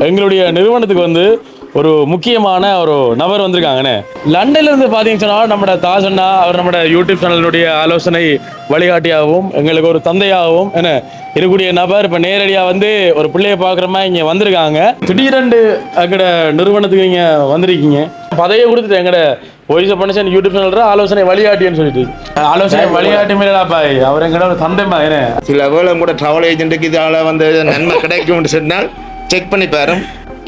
எங்களுடைய நிறுவனத்துக்கு வந்து ஒரு முக்கியமான ஒரு நபர் வந்திருக்காங்கண்ணே. லண்டன்ல இருந்து பார்த்தீங்கன்னு சொன்னால் நம்மட தாசண்ணா அவர் நம்மட யூடியூப் சேனலுடைய ஆலோசனை வழிகாட்டியாகவும் எங்களுக்கு ஒரு தந்தையாகவும் என்ன இருக்கக்கூடிய நபர் இப்போ நேரடியாக வந்து ஒரு பிள்ளையை பார்க்குற மாதிரி இங்கே வந்திருக்காங்க. திடீரென்று எங்கட நிறுவனத்துக்கு இங்கே வந்திருக்கீங்க. பதையை கொடுத்துட்டு எங்கட வாய்ஸ் ஆஃப் மனுஷன் யூடியூப் சேனல் ஆலோசனை வழிகாட்டின்னு சொல்லிட்டு ஆலோசனை வழிகாட்டி மேலாப்பா அவர் எங்கட ஒரு தந்தைமா என்ன சில வேலை கூட ட்ராவல் ஏஜென்ட்டுக்கு இதால் வந்து நன்மை கிடைக்கும்னு சொன்னால் செக் பண்ணி பாரு.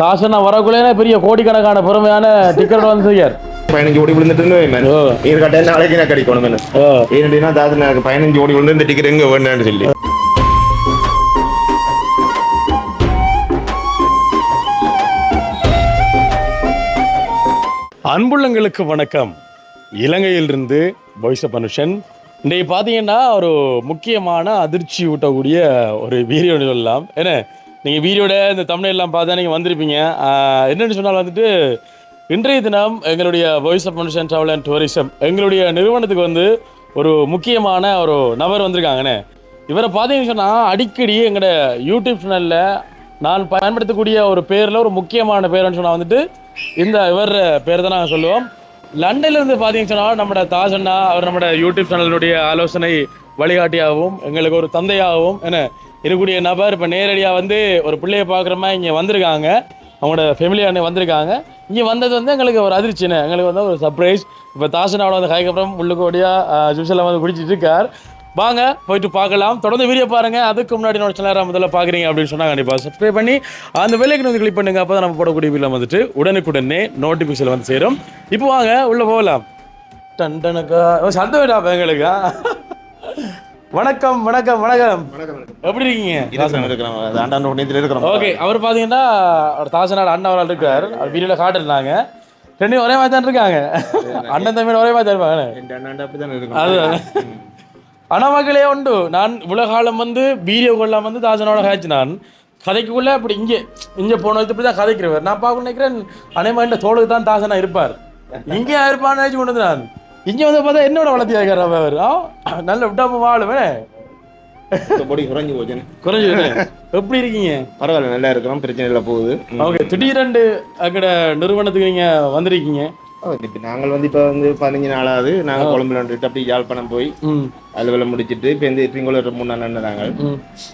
தாசனா வரக்குள்ளே பெரிய கோடிக்கணக்கான பொறுமையான டிக்கெட் வந்து செய்யார். 15 ஓடி விழுந்துட்டு கட்டாயம் நாளைக்கு நான் கிடைக்கணும் ஏன்னா தாசன் எனக்கு 15 ஓடி விழுந்து இந்த டிக்கெட் எங்கே வேண்டான்னு சொல்லி. அன்புள்ளங்களுக்கு வணக்கம். இலங்கையிலிருந்து வாய்ஸ் ஆஃப் மனுஷன். இன்றைக்கு பார்த்தீங்கன்னா ஒரு முக்கியமான அதிர்ச்சி ஊட்டக்கூடிய ஒரு வீடியோ சொல்லலாம். ஏன்னா நீங்கள் வீடியோட இந்த தமிழ்லாம் பார்த்தா நீங்கள் வந்திருப்பீங்க. என்னென்னு சொன்னால் வந்துட்டு இன்றைய தினம் எங்களுடைய வாய்ஸ் ஆஃப் மனுஷன் ட்ராவல் அண்ட் டூரிசம் எங்களுடைய நிறுவனத்துக்கு வந்து ஒரு முக்கியமான ஒரு நபர் வந்திருக்காங்கண்ணே. இவரை பார்த்தீங்கன்னு சொன்னால் அடிக்கடி எங்களோட யூடியூப் சேனலில் நான் பயன்படுத்தக்கூடிய ஒரு பேரில் ஒரு முக்கியமான பேர்னு சொன்னால் வந்துட்டு இந்த இவர் பேர் தான் நாங்கள் சொல்லுவோம். லண்டன்லேருந்து பார்த்தீங்கன்னு சொன்னால் நம்மட தாசண்ணா அவர் நம்மட யூடியூப் சேனலுடைய ஆலோசனை வழிகாட்டியாகவும் எங்களுக்கு ஒரு தந்தையாகவும் என்ன இருக்கக்கூடிய நபர் இப்போ நேரடியாக வந்து ஒரு பிள்ளையை பார்க்குற மாதிரி இங்கே வந்திருக்காங்க. அவங்களோட ஃபேமிலியான வந்திருக்காங்க. இங்கே வந்தது வந்து எங்களுக்கு ஒரு அதிர்ச்சின்னு எங்களுக்கு வந்து ஒரு சர்ப்ரைஸ். இப்போ தாசனாவோட வந்து கைக்கப்புறம் உள்ளுக்கோடியாக ஜூஸெல்லாம் வந்து குடிச்சிட்டு இருக்கார். வாங்க போயிட்டு பார்க்கலாம். தொடர்ந்து வீடியோ பாருங்கள். அதுக்கு முன்னாடி என்னோட சேனல் முதல்ல பார்க்குறீங்க அப்படின்னு சொன்னால் கண்டிப்பாக சப்ஸ்கிரைப் பண்ணி அந்த வேலைக்கு வந்து கிளிக் பண்ணுங்க. அப்போ தான் நம்ம போடக்கூடிய வீடியோ வந்துட்டு உடனுக்குடனே நோட்டிஃபிகேஷன் வந்து சேரும். இப்போ வாங்க உள்ளே போகலாம். டண்டனக்கா சந்த வேண்டாம் எங்களுக்கு. வணக்கம் வணக்கம் வணக்கம். எப்படி இருக்கீங்க? ஓகே. அவர் பார்த்தீங்கன்னா தாசனார் அண்ணா அவரால் இருக்கார். வீடியோவில் காட்டிருந்தாங்க. ரெண்டு ஒரே மாதிரி தான் இருக்காங்க. அண்ணன் தம்பி ஒரே மாதிரி தான் இருப்பாங்க. அதுதான் அண்ணா மக்களே உண்டு. நான் இவ்வளோ காலம் வந்து வீடியோ கொள்ளாம வந்து தாசனோட காய்ச்சி நான் கதைக்குள்ளே அப்படி இங்கே போன வச்சு இப்படி தான் கதைக்கிறவர். நான் பார்க்க நினைக்கிறேன் அனைமாண்ட தோளுக்கு தான் தாசனா இருப்பார். இங்கே இருப்பான்னு நினைச்சு கொண்டு வந்து நான் இங்கே வந்து பார்த்தா என்னோட வளர்த்தி ஆகிறார் அவர். நல்ல விட்டாம வாழுவேன். குறைஞ்சு எப்படி இருக்கீங்க? பரவாயில்ல, நல்லா இருக்கிறோம், பிரச்சனை இல்லை போகுது. ஓகே. திடீரென்று அக்கட நிறுவனத்துக்கு நீங்கள் வந்திருக்கீங்க. இப்போ நாங்கள் வந்து இப்போ வந்து 15 நாளாவது நாங்கள் குழம்புல வந்துட்டு அப்படி யாழ்ப்பாணம் போய் அலுவலை முடிச்சுட்டு இப்போ இந்த ட்ரிங்கோல 3 நாள் நின்றுறாங்க.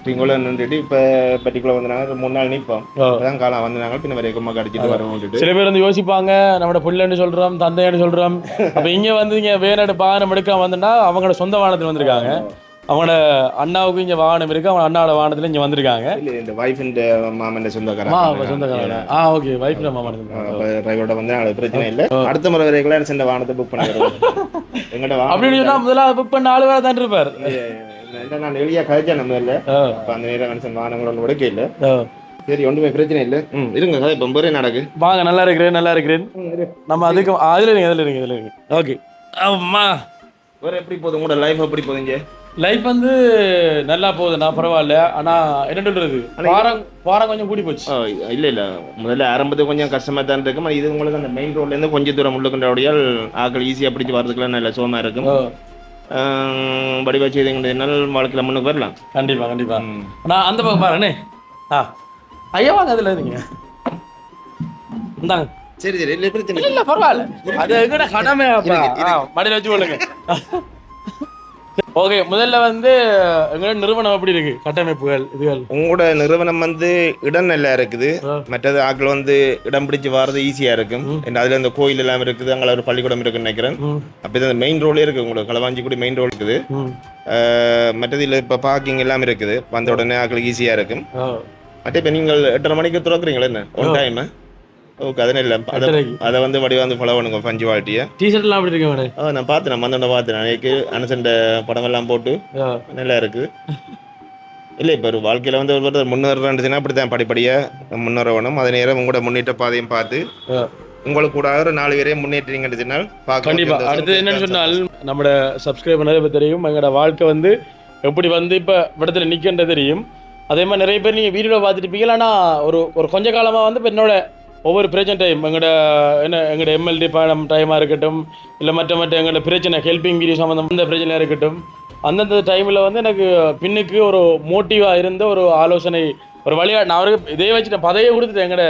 ட்ரிங்கோல நின்றுட்டு இப்போ பர்டிகுலர் வந்து நாங்கள் 3 நாள் நிற்போம். அதான் காலம் வந்து நாங்கள் பின்ன வரைக்கும் கடிச்சிட்டு வரோம். சில பேர் வந்து யோசிப்பாங்க நம்மளோட பிள்ளைன்னு சொல்கிறோம், தந்தைன்னு சொல்கிறோம். அப்போ இங்கே வந்து இங்கே வேற பானம் எடுக்க வந்துன்னா அவங்களோட சொந்த வாகனத்தில் வந்திருக்காங்க. அவனோட அண்ணாவுக்கு இங்கே வாகனம் இருக்கு. அவன் அண்ணாவோட வாகனத்தில் இங்கே வந்திருக்காங்க. இந்த வைஃப் இந்த மாமன் சொந்தக்காரன். ஓகே. வைஃப் மாமன் டிரைவரோட வந்து பிரச்சனை இல்லை. அடுத்த முறை வரைக்கும் சென்ற வாகனத்தை புக் பண்ணிடுறோம். எங்கள்கிட்ட அப்படின்னு சொன்னா முதல்ல புக் பண்ண ஆளு வேற தான் இருப்பார். நான் எளியா கதைச்சேன் நம்ம இல்லை. அந்த நேரம் மனுஷன் வாகனங்களோட உடைக்க இல்லை. சரி, ஒன்றுமே பிரச்சனை இல்லை. இருங்க கதை இப்போ ஒரே நடக்கு. வாங்க. நல்லா இருக்கிறேன், நல்லா இருக்கிறேன். நம்ம அதுக்கு அதில் இருங்க, அதில் இருங்க, அதில் இருங்க. ஓகே. அம்மா வேறு எப்படி போகுது உங்களோட லைஃப்? எப்படி போகுதுங்க? லைஃப் வந்து நல்லா போகுதுண்ணா, பரவாயில்ல. ஆனால் என்ன சொல்றது, வாரம் கொஞ்சம் கூடி போச்சு. இல்லை இல்லை, முதல்ல ஆரம்பத்துக்கு கொஞ்சம் கஷ்டமாக தான் இருக்கும். இது உங்களுக்கு அந்த மெயின் ரோட்லேருந்து கொஞ்சம் தூரம் உள்ளுக்குன்றபடியால் ஆக்கள் ஈஸியாக பிடிச்சி வரதுக்குலாம் நல்ல சுகமாக இருக்கும். வடிவா செய்தீங்கன்னால வாழ்க்கையில் முன்னுக்கு வரலாம். கண்டிப்பாக கண்டிப்பாக. நான் அந்த பக்கம் பாருண்ணே. ஐயா வாங்க, அதில் இருங்க. இந்தாங்க. சரி சரி, இல்லை பிரச்சனை இல்லை, பரவாயில்ல. அது எங்கட கடமை. மடியில் வச்சு கொள்ளுங்க. ஓகே. முதல்ல வந்து எங்களோட நிறுவனம் எப்படி இருக்கு, கட்டமைப்புகள் இதுகள்? உங்களோட நிறுவனம் வந்து இடம் நல்லா இருக்குது. மற்றது ஆக்கள் வந்து இடம் பிடிச்சி வர்றது ஈஸியா இருக்கும். அதுல இந்த கோயில் எல்லாம் இருக்குது, அங்கே ஒரு பள்ளிக்கூடம் இருக்குன்னு நினைக்கிறேன். அப்படிதான் மெயின் ரோடே இருக்கு. உங்களுக்கு களவாஞ்சிக்குடி மெயின் ரோடு இருக்குது. மற்றது இல்லை இப்போ பார்க்கிங் எல்லாம் இருக்குது. வந்த உடனே ஆக்களுக்கு ஈஸியா இருக்கும். மற்ற இப்போ நீங்கள் 8:30 மணிக்கு துறக்குறீங்களா என்ன ஒன் டைம்? ஓகே. அதனால இல்லை, அதை வந்து வடிவா வந்து ஃபாலோ பண்ணுங்க. பஞ்சு வாழ்ட்டியை டிஷர்ட்லாம் அப்படி இருக்கு. நான் பார்த்தேன், நான் வந்தோட பார்த்தேன். அன்னைக்கு அனசண்ட படமெல்லாம் போட்டு நல்லா இருக்குது. இல்லை இப்போ ஒரு வாழ்க்கையில் வந்து ஒரு முன்னேறதுன்னா அப்படி தான் படிப்படியாக முன்னேற வேணும். அதே நேரம் உங்களோட முன்னேற்ற பாதையும் பார்த்து உங்களுக்கு கூட ஒரு 4 பேரையும் முன்னேற்றீங்கன்றதுனால் பார்க்க. கண்டிப்பாக. அடுத்து என்னன்னு சொன்னால் நம்மளோட சப்ஸ்கிரைபர் நிறைய பேர் தெரியும். எங்களோட வாழ்க்கை வந்து எப்படி வந்து இப்போ இடத்துல நிற்கின்றது தெரியும். அதே மாதிரி நிறைய பேர் நீங்கள் வீடியோவில் பார்த்துருப்பீங்க. ஆனால் ஒரு கொஞ்ச காலமாக வந்து இப்போ என்னோட ஒவ்வொரு பிரச்சனை டைம் எங்களோட எம்எல்டி பாடம் டைமாக இருக்கட்டும், இல்லை மற்ற எங்களோட பிரச்சனை ஹெல்பிங் வீடியோ சம்மந்தம் இந்த பிரச்சனையாக இருக்கட்டும், அந்தந்த டைமில் வந்து எனக்கு பின்னுக்கு ஒரு மோட்டிவாக இருந்த ஒரு ஆலோசனை ஒரு வழியா நான் அவருக்கு இதே வச்சுட்டேன் பதவியை கொடுத்துட்டேன் எங்கட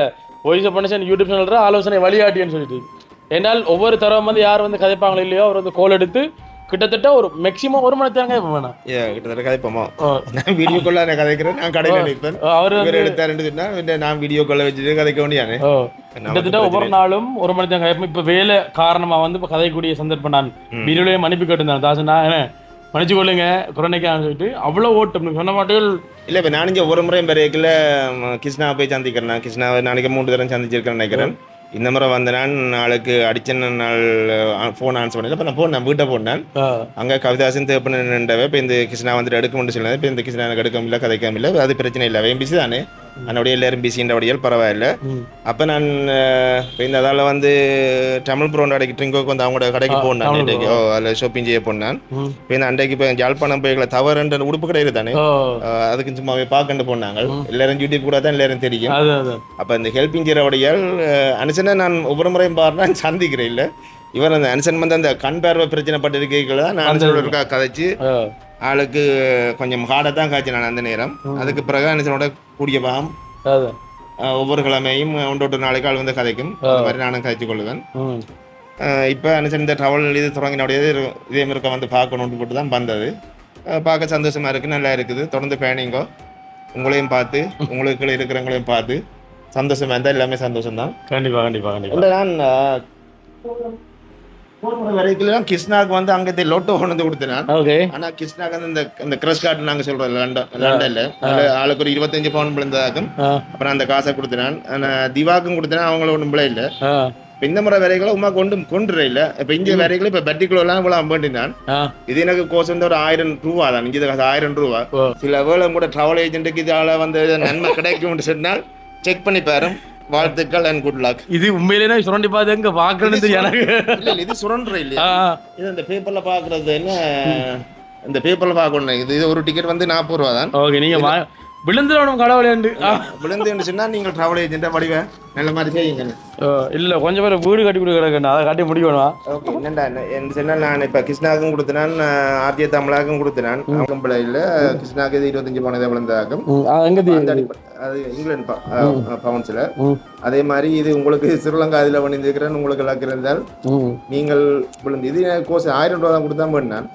வாய்ஸ் பண்ணுஷன் யூடியூப் சேனல்ற ஆலோசனை வழிகாட்டின்னு சொல்லிட்டு. ஏன்னால் ஒவ்வொரு தரம் வந்து யார் வந்து கதைப்பாங்களோ இல்லையோ அவர் வந்து கோல் எடுத்து கிட்டத்தட்ட ஒரு மேக்ஸிமம் 1 மணி நேரம் இப்போ வேணாம் கிட்டத்தட்ட கதைப்போமா. நான் வீடியோக்குள்ள நான் கதைக்கிறேன், நான் கடையில் நிற்பேன். அவர் எடுத்தாருன்னு சொன்னா நான் வீடியோக்குள்ள வச்சுட்டு கதைக்க வேண்டியானே. கிட்டத்தட்ட ஒவ்வொரு நாளும் 1 மணி நேரம் கதைப்போம். இப்போ வேலை காரணமா வந்து இப்போ கதைக்கூடிய சந்தர்ப்பம் நான் வீடியோலயே மன்னிப்பு கேட்டிருந்தேன். தாசனா மன்னிச்சு கொள்ளுங்க கொரோனைக்கான்னு சொல்லிட்டு அவ்வளோ ஓட்டம் சொன்ன மாட்டேன் இல்லை. இப்போ நான் இங்கே ஒரு முறையும் பிறகுல கிருஷ்ணாவை போய் சந்திக்கிறேன். கிருஷ்ணாவை நாளைக்கு 3 தரம் சந்திச்சிருக்கேன்னு நினைக்கிறேன். இந்த முறை வந்த நான் நாளுக்கு அடிச்ச நாள் ஃபோன் ஆன்சர் பண்ணல. இப்போ நான் நான் வீட்டை போனேன். அங்கே கவிதாசன் தேவைப்பண்ணவே இப்போ இந்த கிருஷ்ணா வந்துட்டு எடுக்க முடியும் சொன்னது. இப்போ இந்த கிருஷ்ணா எனக்கு எடுக்க முடியல கதைக்க முடியல. அது பிரச்சனை இல்லை, அவன் பிஸி தானே. அதனுடைய எல்லாரும் பிஸின்றபடியால் பரவாயில்ல. அப்போ நான் இப்போ இந்த அதால் வந்து தமிழ் ப்ரோண்ட் அடைக்கு ட்ரிங்கோக்கு வந்து அவங்களோட கடைக்கு போனேன். இன்றைக்கு அதில் ஷாப்பிங் செய்ய போனேன். இப்போ இந்த அன்றைக்கு இப்போ யாழ்ப்பாணம் போய்களை தவறுன்ற உடுப்பு கிடையாது தானே, அதுக்கு சும்மாவே பார்க்கண்டு போனாங்க. எல்லாரும் யூடியூப் கூட தான் எல்லாரும் தெரியும். அப்போ இந்த ஹெல்பிங் செய்கிறபடியால் அனுசனை நான் ஒவ்வொரு முறையும் பாருனா சந்திக்கிறேன். இல்லை இவர் அந்த அனுசன் வந்து அந்த கண் பார்வை பிரச்சனைப்பட்டு இருக்கீங்களா நான் அனுசனோட கதைச்சு ஆளுக்கு கொஞ்சம் ஹார்டாக தான் காய்ச்சி நான் அந்த நேரம். அதுக்கு பிறகு அனுசனோட கூடிய பாகம் ஒவ்வொரு கிழமையும் 1 நாளைக்கு ஆள் வந்து கதைக்கும். அது மாதிரி நானும் கதைச்சு கொள்ளுவேன். இப்போ அனுசன் இந்த ட்ராவல் இது தொடங்கினோடைய இதே மாதிரி வந்து பார்க்கணுன்னு போட்டு தான் வந்தது. பார்க்க சந்தோஷமாக இருக்குது, நல்லா இருக்குது. தொடர்ந்து பயணிங்கோ. உங்களையும் பார்த்து உங்களுக்கு இருக்கிறவங்களையும் பார்த்து சந்தோஷமாக இருந்தால் எல்லாமே சந்தோஷம் தான். கண்டிப்பாக கண்டிப்பாக கண்டிப்பாக. நான் வரைக்கும் கிருஷ்ணாவுக்கு வந்து அங்கே லோட்டோ கொண்டு கொடுத்தேன். ஆனால் கிருஷ்ணாவுக்கு வந்து இந்த கிரஷ் கார்டு நாங்கள் சொல்கிறோம் லண்டன்ல ஆளுக்கு ஒரு 25 பவுன் விழுந்ததாக்கும். அப்புறம் அந்த காசை கொடுத்தேன். ஆனால் திவாக்கும் கொடுத்தேன், அவங்கள ஒன்றும் பிள்ளை இல்லை. இப்போ இந்த முறை வேலைகளை உமா கொண்டுற இல்லை. இப்போ இங்கே வேலைகளை இப்போ பர்டிகுலர்லாம் இவ்வளோ அம்பண்டினான். இது எனக்கு கோர்ஸ் வந்து ஒரு 1000 ரூபா தான். இங்கே 1000 ரூபா. சில வேலை கூட ட்ராவல் ஏஜென்ட்டுக்கு இதால் வந்து நன்மை கிடைக்கும்னு சொன்னால் செக் பண்ணி பாரு. வாழ்த்துக்கள் அண்ட் குட் லக். இது உண்மையிலே சுரண்டி பார்த்து எங்க பாக்குறது எனக்கு இல்ல இது சுரண்ட இல்லையா, இது இந்த பேப்பர்ல பாக்குறது என்ன, இந்த பேப்பர்ல பாக்கணும். இது ஒரு டிக்கெட் வந்து 40 ரூபா தான். ஓகே, நீங்க விழுந்துடணும் கடவுளே விழுந்து சொன்னா நீங்கள் டிராவல் ஏஜென்ட்டா வடிவ நல்ல மாதிரி செய்யுங்க. இல்ல கொஞ்சம் பேர் வீடு கட்டி கொடுக்குறாங்க, அதை கட்டி முடிக்கணும். ஓகே, என்னண்டா என்ன சொன்னால் நான் இப்போ கிருஷ்ணாவுக்கும் கொடுத்தேன், ஆர்டிஏ தமிழாக்கும் கொடுத்தேன். அவங்க பிள்ளையில் கிருஷ்ணாவுக்கு இது 25 பவுன் விழுந்தாக்கும். அது இங்கிலாந்து பவுன்ஸில். அதே மாதிரி இது உங்களுக்கு ஸ்ரீலங்கா இதில் பண்ணியிருக்கிறேன். உங்களுக்கு எல்லாம் இருந்தால் நீங்கள் விழுந்து இது கோர்ஸ் 1000 ரூபா தான் கொடுத்தா போயிட்டேன்.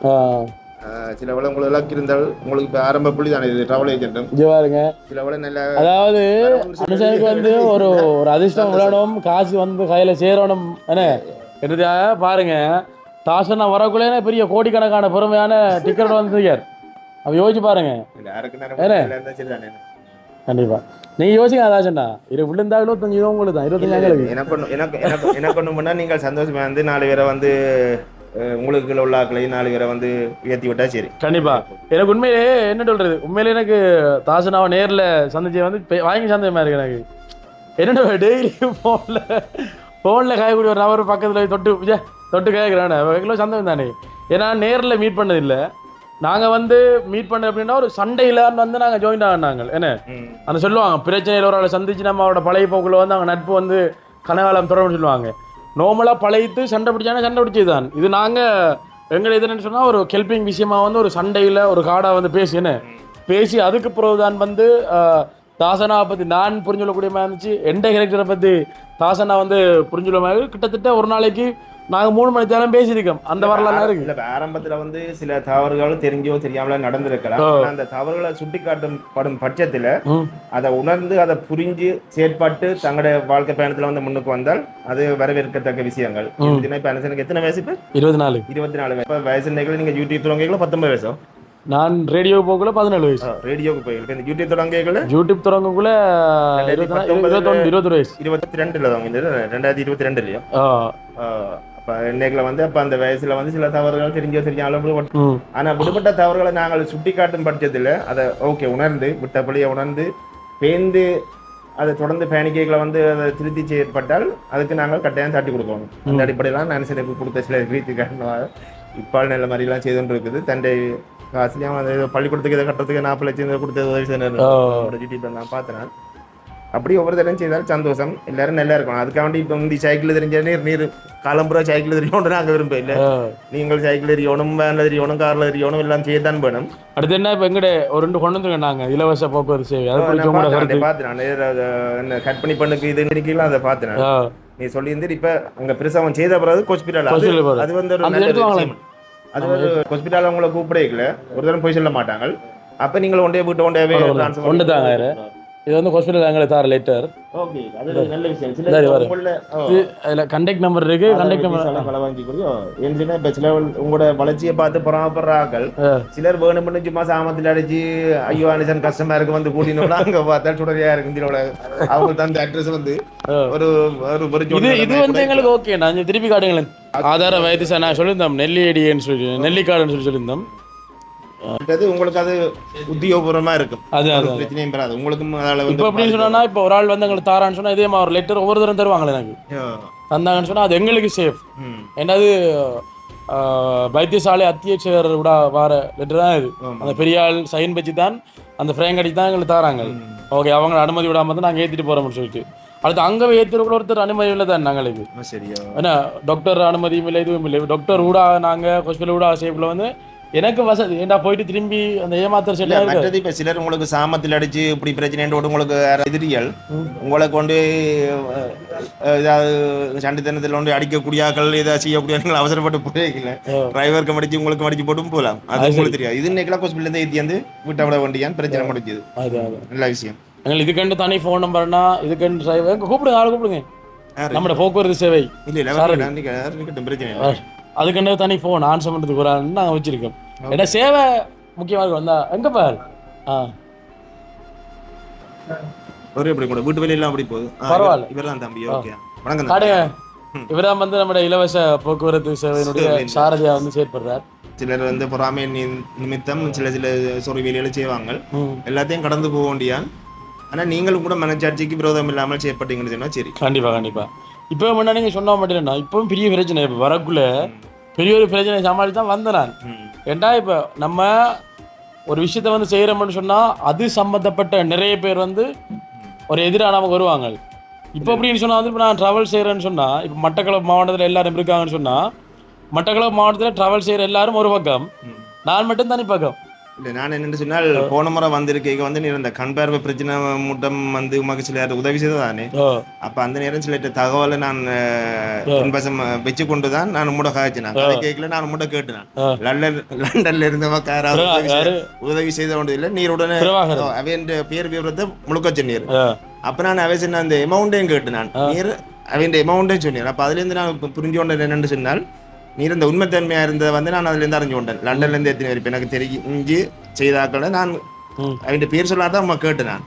சில வேலை உங்களுக்கு எல்லாம் இருந்தால் உங்களுக்கு இப்போ ஆரம்ப புள்ளி தானே இது டிராவல் ஏஜென்ட்டும் பாருங்க. சில வேலை நல்ல அதாவது மனுஷனுக்கு வந்து ஒரு அதிர்ஷ்டம் விளையாடும், காசு வந்து கையில் சேரணும். என்ன பாருங்க, தாசனா வரக்குள்ளே பெரிய கோடிக்கணக்கான பொறுமையான டிக்கெட் வந்து அப்போ யோசிச்சு பாருங்க. கண்டிப்பா நீங்க யோசிங்க தாசனா, இது விழுந்தா 25 உங்களுக்கு தான் 25 எனக்கு ஒன்று பண்ணால் நீங்கள் சந்தோஷமா வந்து 4 பேரை வந்து உங்களுக்கு உள்ள ஆக்களையும் 4 பேரை வந்து உயர்த்தி விட்டா சரி. கண்டிப்பா எனக்கு உண்மையிலே என்ன சொல்றது, உண்மையிலே எனக்கு தாசனாவை நேரில் சந்திச்சு வந்து வாங்கி சந்தேகமா இருக்கு எனக்கு. என்னென்ன டெய்லி ஃபோனில் காயக்கூடிய ஒரு நபர் பக்கத்தில் தொட்டு கேட்குறேன் சந்தேகம் தானே. ஏன்னா நேரில் மீட் பண்ணதில்லை. நாங்கள் வந்து மீட் பண்ண அப்படின்னா ஒரு சண்டையிலான்னு வந்து நாங்கள் ஜாயின் ஆகினாங்க. என்ன அந்த சொல்லுவாங்க, பிரச்சனையில் ஒரு ஆளை சந்திச்சு நம்ம அவரோட பழைய போக்குள்ள வந்து அவங்க நட்பு வந்து கனகாலம் தொடர்பு சொல்லுவாங்க. நார்மலாக பழையத்து சண்டை பிடிச்சானே சண்டை பிடிச்சது தான். இது நாங்கள் எங்களை எதுன்னு சொன்னால் ஒரு ஹெல்பிங் விஷயமா வந்து ஒரு சண்டையில் ஒரு காடாக வந்து பேசி அதுக்கு பிறகு தான் வந்து தாசனாவை பற்றி நான் புரிஞ்சுக்கக்கூடிய மாதிரி இருந்துச்சு. எந்த கேரக்டரை பற்றி தாசனா வந்து புரிஞ்சுள்ள மாதிரி கிட்டத்தட்ட ஒரு நாளைக்கு நாங்கள் 3 மணி நேரம் பேசியிருக்கோம். அந்த வரலாறு இருக்கு. இல்லை ஆரம்பத்தில் வந்து சில தவறுகளும் தெரிஞ்சோ தெரியாமல நடந்திருக்கலாம். அந்த தவறுகளை சுட்டி காட்டப்படும் பட்சத்தில் அதை உணர்ந்து அதை புரிஞ்சு செயற்பட்டு தங்களுடைய வாழ்க்கை பயணத்தில் வந்து முன்னுக்கு வந்தால் அது வரவேற்கத்தக்க விஷயங்கள். இப்போ எனக்கு எத்தனை வயசு? இப்போ 24 வயசு. இப்போ வயசு நீங்கள் யூடியூப் தொடங்கிகளோ 19 வயசோ? நான் ரேடியோ போக்குள்ள 17 வயசு. ரேடியோக்கு போய் இந்த யூடியூப் தொடங்கக்குள்ள 20 வயசு 22ல தான் 2022 இல்லையா? அப்போ இன்னைக்குல வந்து அப்போ அந்த வயசுல வந்து சில தவறுகள் தெரிஞ்சோ தெரிஞ்சாலும், ஆனால் விடுபட்ட தவறுகளை நாங்கள் சுட்டி காட்டும் பட்சத்தில் அதை ஓகே உணர்ந்து விட்ட பள்ளியை உணர்ந்து பேந்து அதை தொடர்ந்து பயணிக்கைகளை வந்து அதை திருத்தி செயற்பட்டால் அதுக்கு நாங்கள் கட்டாயம் தட்டி கொடுக்கணும். அந்த அடிப்படையெல்லாம் நான் சிறப்பு கொடுத்த சில ரீதி காரணமாக இப்பால் நல்ல மாதிரிலாம் செய்து கொண்டு இருக்குது. தண்டை காசுலேயும் அந்த பள்ளிக்கூடத்துக்கு இதை கட்டுறதுக்கு 40 லட்சம் கொடுத்தது உதவி செய்யணும் நான் பார்த்தேன். அப்படி ஒவ்வொரு தரம் செய்தாலும் சந்தோஷம், எல்லாரும் நல்லா இருக்கணும். அதுக்காண்டி இப்போ முந்தி சைக்கிள் தெரிஞ்ச நீர் காலம்புறா சைக்கிள் தெரியணும் நாங்கள் விரும்ப இல்லை. நீங்கள் சைக்கிள் தெரியணும், வேனில் தெரியணும், காரில் தெரியணும், எல்லாம் செய்யத்தான் வேணும். அடுத்து என்ன இப்போ எங்கட ஒரு 2 கொண்டு வந்துருங்க நாங்கள் இலவச போக்குவரத்து சேவை. அதை பார்த்து நான் என்ன கட் பண்ணி பண்ணுக்கு இது நினைக்கலாம், அதை பார்த்தேன். நீ சொல்லியிருந்தேன் இப்போ அங்கே பிரசவம் செய்த பிறகு ஹாஸ்பிட்டல் அது வந்து அது ஒரு ஹாஸ்பிட்டல் அவங்கள கூப்பிடல, ஒரு தரம் போய் சொல்ல மாட்டாங்க. அப்போ நீங்கள் ஒன்றே வீட்டு ஒன்று தாங்க. இது வந்து ஹாஸ்பிட்டல் எங்களை தார லெட்டர். ஓகே, அது நல்ல விஷயம். இதுல கண்டக்ட் நம்பர் இருக்கு, கண்டக்ட் நம்பர் களவாங்கி கொடுங்க. ஏன்னா இப்போ சில உங்களோட வளர்ச்சியை பார்த்து பொறாமப்படுற ஆக்கள் சிலர் வேணும்னு சும்மா சாமத்தில் அடிச்சு ஐயோ அனுசன் கஷ்டமா இருக்கு வந்து கூட்டினோம்னா அங்கே பார்த்தா சுடரியா இருக்கு. இதோட அவங்க தந்த அட்ரஸ் வந்து ஒரு இது வந்து எங்களுக்கு ஓகே. நான் திருப்பி காட்டுங்களேன். ஆதார வைத்திய நான் சொல்லியிருந்தோம் நெல்லியடின்னு சொல்லி நெல்லிக்காடுன்னு சொல்லியிருந்தோம். உங்களுக்கு அது உத்தியோகபூர்வமா இருக்கும், அது பிரச்சனையும் பெறாது உங்களுக்கும். இப்போ அப்படின்னு சொன்னா இப்போ ஒரு ஆள் வந்து எங்களுக்கு தாரான்னு சொன்னா இதே மாதிரி ஒரு லெட்டர் ஒவ்வொரு தரம் தருவாங்களே எனக்கு தந்தாங்கன்னு சொன்னா அது எங்களுக்கு சேஃப். என்னது வைத்தியசாலை அத்தியட்சகர் விட வார லெட்டர் தான் இது. அந்த பெரிய ஆள் சைன் வச்சு தான் அந்த ஃப்ரேம் அடிச்சு தான் எங்களுக்கு தாராங்க. ஓகே, அவங்க அனுமதி விடாம தான் நாங்கள் ஏற்றிட்டு போகிறோம்னு சொல்லிட்டு அடுத்து அங்கே ஏற்றுற ஒருத்தர் அனுமதி இல்லை தான் நாங்களுக்கு. ஏன்னா டாக்டர் அனுமதியும் இல்லை, எதுவும் இல்லை. டாக்டர் கூட நாங்கள் ஹாஸ்பிட்டல் கூட சேஃபில் வந்து எனக்கு வசதி ஏன்டா போயிட்டு திரும்பி அந்த ஏமாத்தர் செல்ல. மற்றது இப்போ சிலர் உங்களுக்கு சாமத்தில் அடிச்சு இப்படி பிரச்சனை உங்களுக்கு எதிரிகள் உங்களை கொண்டு ஏதாவது சண்டித்தனத்தில் கொண்டு அடிக்கக்கூடியாக்கள் ஏதாவது செய்யக்கூடிய அவசரப்பட்டு போயிருக்கல டிரைவருக்கு மடிச்சு உங்களுக்கு மடிச்சு போட்டும் போகலாம். அது உங்களுக்கு தெரியாது. இது இன்னைக்கு ஹாஸ்பிட்டல் ஏற்றி வந்து வீட்டை விட வேண்டியான்னு பிரச்சனை முடிஞ்சது. நல்ல விஷயம். எங்களுக்கு இதுக்கண்டு தனி ஃபோன் நம்பர்னா இதுக்கண்டு டிரைவர் கூப்பிடுங்க, ஆள் கூப்பிடுங்க. நம்மளோட போக்குவரத்து சேவை இல்லை பிரச்சனை அதுக்கண்டு தனி ஃபோன் ஆன்சர் பண்ணுறதுக்கு ஒரு ஆள் நாங்கள் வச்சிருக்கோம். ஏன்னா சேவை முக்கியமாக இருக்கும். வந்தா எங்க பாரு ஒரே அப்படி கூட வீட்டு வெளியெல்லாம் அப்படி போகுது. பரவாயில்ல, இவர் தான் தம்பி. ஓகே, வணக்கம். காடுங்க, இவர் தான் வந்து நம்முடைய இலவச போக்குவரத்து சேவையினுடைய சாரதியா வந்து செயற்படுறார். சிலர் வந்து பொறாமை நிமித்தம் சில சொறி வேலைகளை செய்வாங்க, எல்லாத்தையும் கடந்து போக வேண்டியான். ஆனால் நீங்களும் கூட மனச்சாட்சிக்கு விரோதம் இல்லாமல் செய்யப்பட்டீங்கன்னு சொன்னா சரி. கண்டிப்பா கண்டிப்பா. இப்போ முன்னா நீங்க சொன்னா மட்டும் இல்லைண்ணா, இப்பவும் பெரிய பிரச்சனை. இப்போ வரக்குள்ள பெரிய ஒரு பிரச்சனை சமாளித்து தான் வந்தேன் நான். ஏண்டா இப்போ நம்ம ஒரு விஷயத்த வந்து செய்கிறோம்னு சொன்னால் அது சம்மந்தப்பட்ட நிறைய பேர் வந்து ஒரு எதிராக நமக்கு வருவாங்க. இப்போ அப்படின்னு சொன்னால் வந்து இப்போ நான் ட்ராவல் செய்கிறேன்னு சொன்னால் இப்போ மட்டக்களப்பு மாவட்டத்தில் எல்லாரும் இருக்காங்கன்னு சொன்னால் மட்டக்களப்பு மாவட்டத்தில் ட்ராவல் செய்கிற எல்லாரும் ஒரு பக்கம், நான் மட்டும் தனி பக்கம். இல்லை, நான் என்னென்னு சொன்னால் போன முறை வந்திருக்க வந்து நீ இந்த கண் பார்வை பிரச்சனை மூட்டம் வந்து உமக்கு சில உதவி செய்தது தானே. அப்போ அந்த நேரம் சில தகவலை நான் இன்பசம் வச்சு கொண்டு தான் நான் உம்மோட காய்ச்சினேன். கதை கேட்கல, நான் உம்மோட கேட்டேன். லண்டன்ல இருந்தவங்க யாராவது உதவி செய்த ஒன்று இல்லை, நீர் உடனே அவன் பேர் விவரத்தை முழுக்க சொன்னீர். அப்போ நான் அவை சொன்ன அந்த எமௌண்ட்டையும் கேட்டேன். நீர் அவன் எமௌண்ட்டையும் சொன்னீர். அப்போ அதுலேருந்து நான் புரிஞ்சு கொண்டேன் என்னென்னு சொன்னால் நீர் இந்த உண்மைத்தன்மையாக இருந்ததை வந்து நான் அதுலேருந்து அறிஞ்சு கொண்டேன். லண்டன்லேருந்து எத்தனை பேர் இப்போ எனக்கு தெரிஞ்சு செய்தாக்களை நான் அவன் பேர் சொல்லாதான் நம்ம கேட்டு நான்.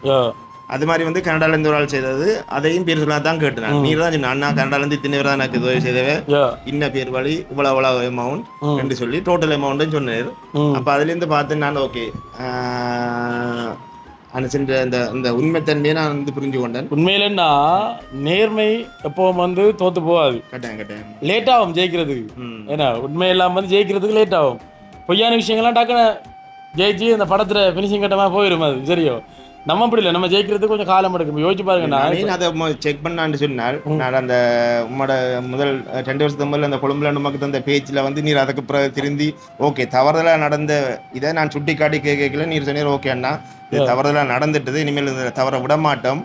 அது மாதிரி வந்து கனடாலேருந்து ஒரு ஆள் செய்தது, அதையும் பேர் சொல்லாதான் கேட்டு நான். நீர் தான் சொன்ன அண்ணா கனடாலேருந்து இத்தனை பேர் தான் எனக்கு உதவி செய்தவே, இன்ன பேர் வழி இவ்வளோ அமௌண்ட் என்று சொல்லி டோட்டல் அமௌண்ட்னு சொன்னார். அப்போ அதுலேருந்து பார்த்து நான் ஓகே அனுசென்ற இந்த உண்மைத்தன்மையை நான் வந்து புரிஞ்சு கொண்டேன். உண்மையிலன்னா நேர்மை எப்பவும் வந்து தோத்து போகாது, கட்டாயம் லேட் ஆகும் ஜெயிக்கிறதுக்கு. ஏன்னா உண்மையெல்லாம் வந்து ஜெயிக்கிறதுக்கு லேட் ஆகும். பொய்யான விஷயங்கள்லாம் டக்குன்னு ஜெயிச்சு அந்த படத்துல ஃபினிஷிங் கட்டமாக போயிடும். அது சரியோ, நம்ம அப்படி இல்லை, நம்ம ஜெயிக்கிறதுக்கு கொஞ்சம் காலம் எடுக்கும். யோசிச்சு பாருங்க. நான் அதை செக் பண்ணான்னு சொன்னால் நான் அந்த உம்மோட முதல் 2 வருஷத்துக்கு முதல்ல அந்த கொழும்புல நமக்கு தந்த பேச்சில் வந்து நீர் அதுக்கு பிறகு திருந்தி ஓகே தவறுதலாக நடந்த இதை நான் சுட்டி காட்டி கேட்கல. நீர் சொன்னீர் ஓகே அண்ணா இது தவறுதலாக நடந்துட்டது, இனிமேல் தவற விட மாட்டோம்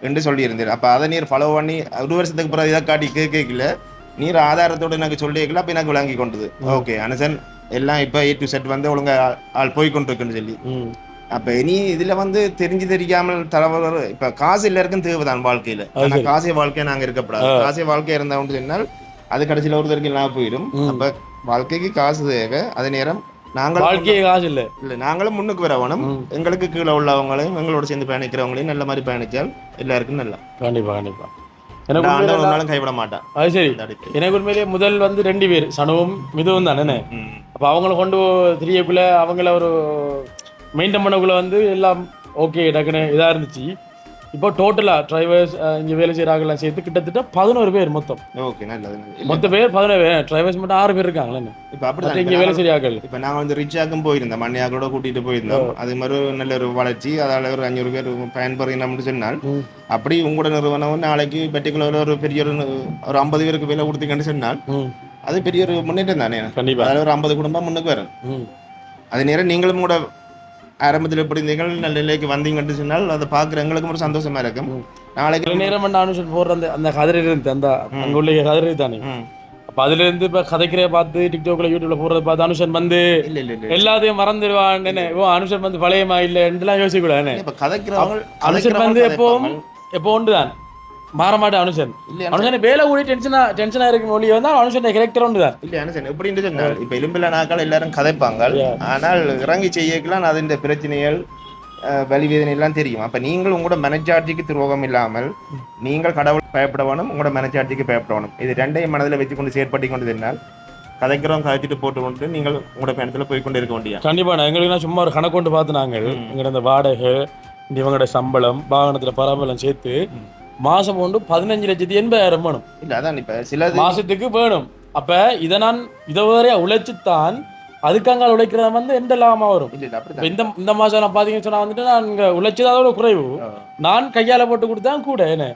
என்று சொல்லியிருந்தேன். அப்போ அதை நீர் ஃபாலோ பண்ணி 1 வருஷத்துக்கு பிறகு இதை காட்டி கேட்கல, நீர் ஆதாரத்தோடு எனக்கு சொல்லியிருக்கல. அப்போ எனக்கு விளங்கி கொண்டது ஓகே அனுசன் எல்லாம் இப்போ A to Z வந்து ஒழுங்கா ஆள் போய்கொண்டிருக்குன்னு சொல்லி. அப்போ இனி இதில் வந்து தெரிஞ்சு தெரியாமல் தவறு இப்போ காசு எல்லாருக்கும் தேவைதான் வாழ்க்கையில். ஆனால் காசை வாழ்க்கையை நாங்கள் இருக்கப்படாது. காசை வாழ்க்கை இருந்தால் சொன்னால் அது கடைசியில் ஒருத்தருக்கு எல்லாம் போயிடும். அப்போ வாழ்க்கைக்கு காசு தேவை, அதே நேரம் நாங்கள் வாழ்க்கையே காசு இல்லை நாங்களும் முன்னுக்கு வரவணும். எங்களுக்கு கீழே உள்ளவங்களையும் எங்களோட சேர்ந்து பயணிக்கிறவங்களையும் நல்ல மாதிரி பயணிச்சால் எல்லாருக்கும் நல்லா. கண்டிப்பா கண்டிப்பா எனக்கு கைவிட மாட்டேன். அது சரி. எனக்கு உண்மையிலேயே முதல் வந்து 2 பேர் சனவும் மிதுவும் தானே. அப்போ அவங்கள கொண்டு தெரியக்குள்ள அவங்கள ஒரு மெயின்டைன் பண்ணக்குள்ள வந்து எல்லாம் ஓகே டக்குன்னு இதாக இருந்துச்சு. இப்போ டோட்டலாக டிரைவர்ஸ் இங்கே வேலை செய்கிறாங்கலாம் சேர்த்து கிட்டத்தட்ட 11 பேர் மொத்தம். ஓகே, நல்லது. மொத்த பேர் 11 பேர், டிரைவர்ஸ் மட்டும் 6 பேர் இருக்காங்களே. இப்போ அப்படி இங்கே வேலை செய்கிறார்கள். இப்போ நாங்கள் வந்து ரிச்சாக்கும் போயிருந்தோம், மண்ணியாக்களோட கூட்டிகிட்டு போயிருந்தோம். அது மாதிரி ஒரு நல்ல ஒரு வளர்ச்சி, அதால் ஒரு 500 பேர் பயன்பெறணும்னு சொன்னால் அப்படி உங்களோட நிறுவனம் நாளைக்கு பர்டிகுலர் ஒரு பெரிய ஒரு 50 பேருக்கு வேலை கொடுத்தீங்கன்னு சொன்னால் அது பெரிய ஒரு முன்னேற்றம் தானே. கண்டிப்பாக அதில் ஒரு 50 குடும்பம் முன்னுக்கு வரும். அது நேரம் நீங்களும் கூட ஆரம்பத்தில் எப்படி இருந்தீங்கள் நல்ல நிலைக்கு வந்தீங்கன்னு சொன்னால் அதை பார்க்குற எங்களுக்கும் ஒரு சந்தோஷமா இருக்கும். நாளைக்கு நேரம் அனுஷன் போடுற அந்த கதிரை இருந்து அந்த அங்கே உள்ள கதிரை தானே. அப்போ அதுல இருந்து இப்போ கதைக்கிற பார்த்து டிக்டாக்ல யூடியூப்ல போடுறத பார்த்து அனுஷன் வந்து எல்லாத்தையும் மறந்துடுவான். அனுஷன் வந்து பழையமா இல்லைன்னுலாம் யோசிக்க கூடாது. அனுஷன் வந்து எப்போ ஒன்று தான் மாற மாட்டேன். அனுஷன் வேலை கூடி டென்ஷனா இருக்கும் மொழி வந்து அனுஷன் கேரக்டர் ஒன்று தான். இல்லை அனுஷன் எப்படின்னு சொன்னால் இப்போ எலும்பில் நாட்கள் எல்லாரும் கதைப்பாங்க, ஆனால் இறங்கி செய்யக்கலாம் அதன் பிரச்சனைகள் வலிவேதனை எல்லாம் தெரியும். அப்போ நீங்கள் உங்களோட மனச்சாட்சிக்கு துரோகம் இல்லாமல் நீங்கள் கடவுள் பயப்பட வேணும், உங்களோட மனச்சாட்சிக்கு பயப்பட வேணும். இது ரெண்டையும் மனதில் வச்சு கொண்டு செயற்படுத்தி கொண்டு இருந்தால் கதைக்கிறோம் கதைச்சிட்டு போட்டு கொண்டு நீங்கள் உங்களோட பயணத்தில் போய் கொண்டு இருக்க வேண்டிய. கண்டிப்பாக எங்களுக்கு சும்மா ஒரு கணக்கு கொண்டு பார்த்து நாங்கள் எங்களோட இந்த வாடகை இவங்களோட சம்பளம் வாகனத்தில் பராமரிப்பு சேர்த்து மாசம் கொண்டு 15,80,000 வேணும். இல்லை அதான் இப்போ சில மாசத்துக்கு வேணும். அப்போ இதை நான் இதை வரையா உழைச்சித்தான் அதுக்காக உழைக்கிறத வந்து எந்த லாபமா வரும். இந்த மாசம் நான் பாத்தீங்கன்னு சொன்னா வந்துட்டு நான் இங்க உழைச்சது அதோட குறைவு, நான் கையால போட்டு கொடுத்தா கூட என்ன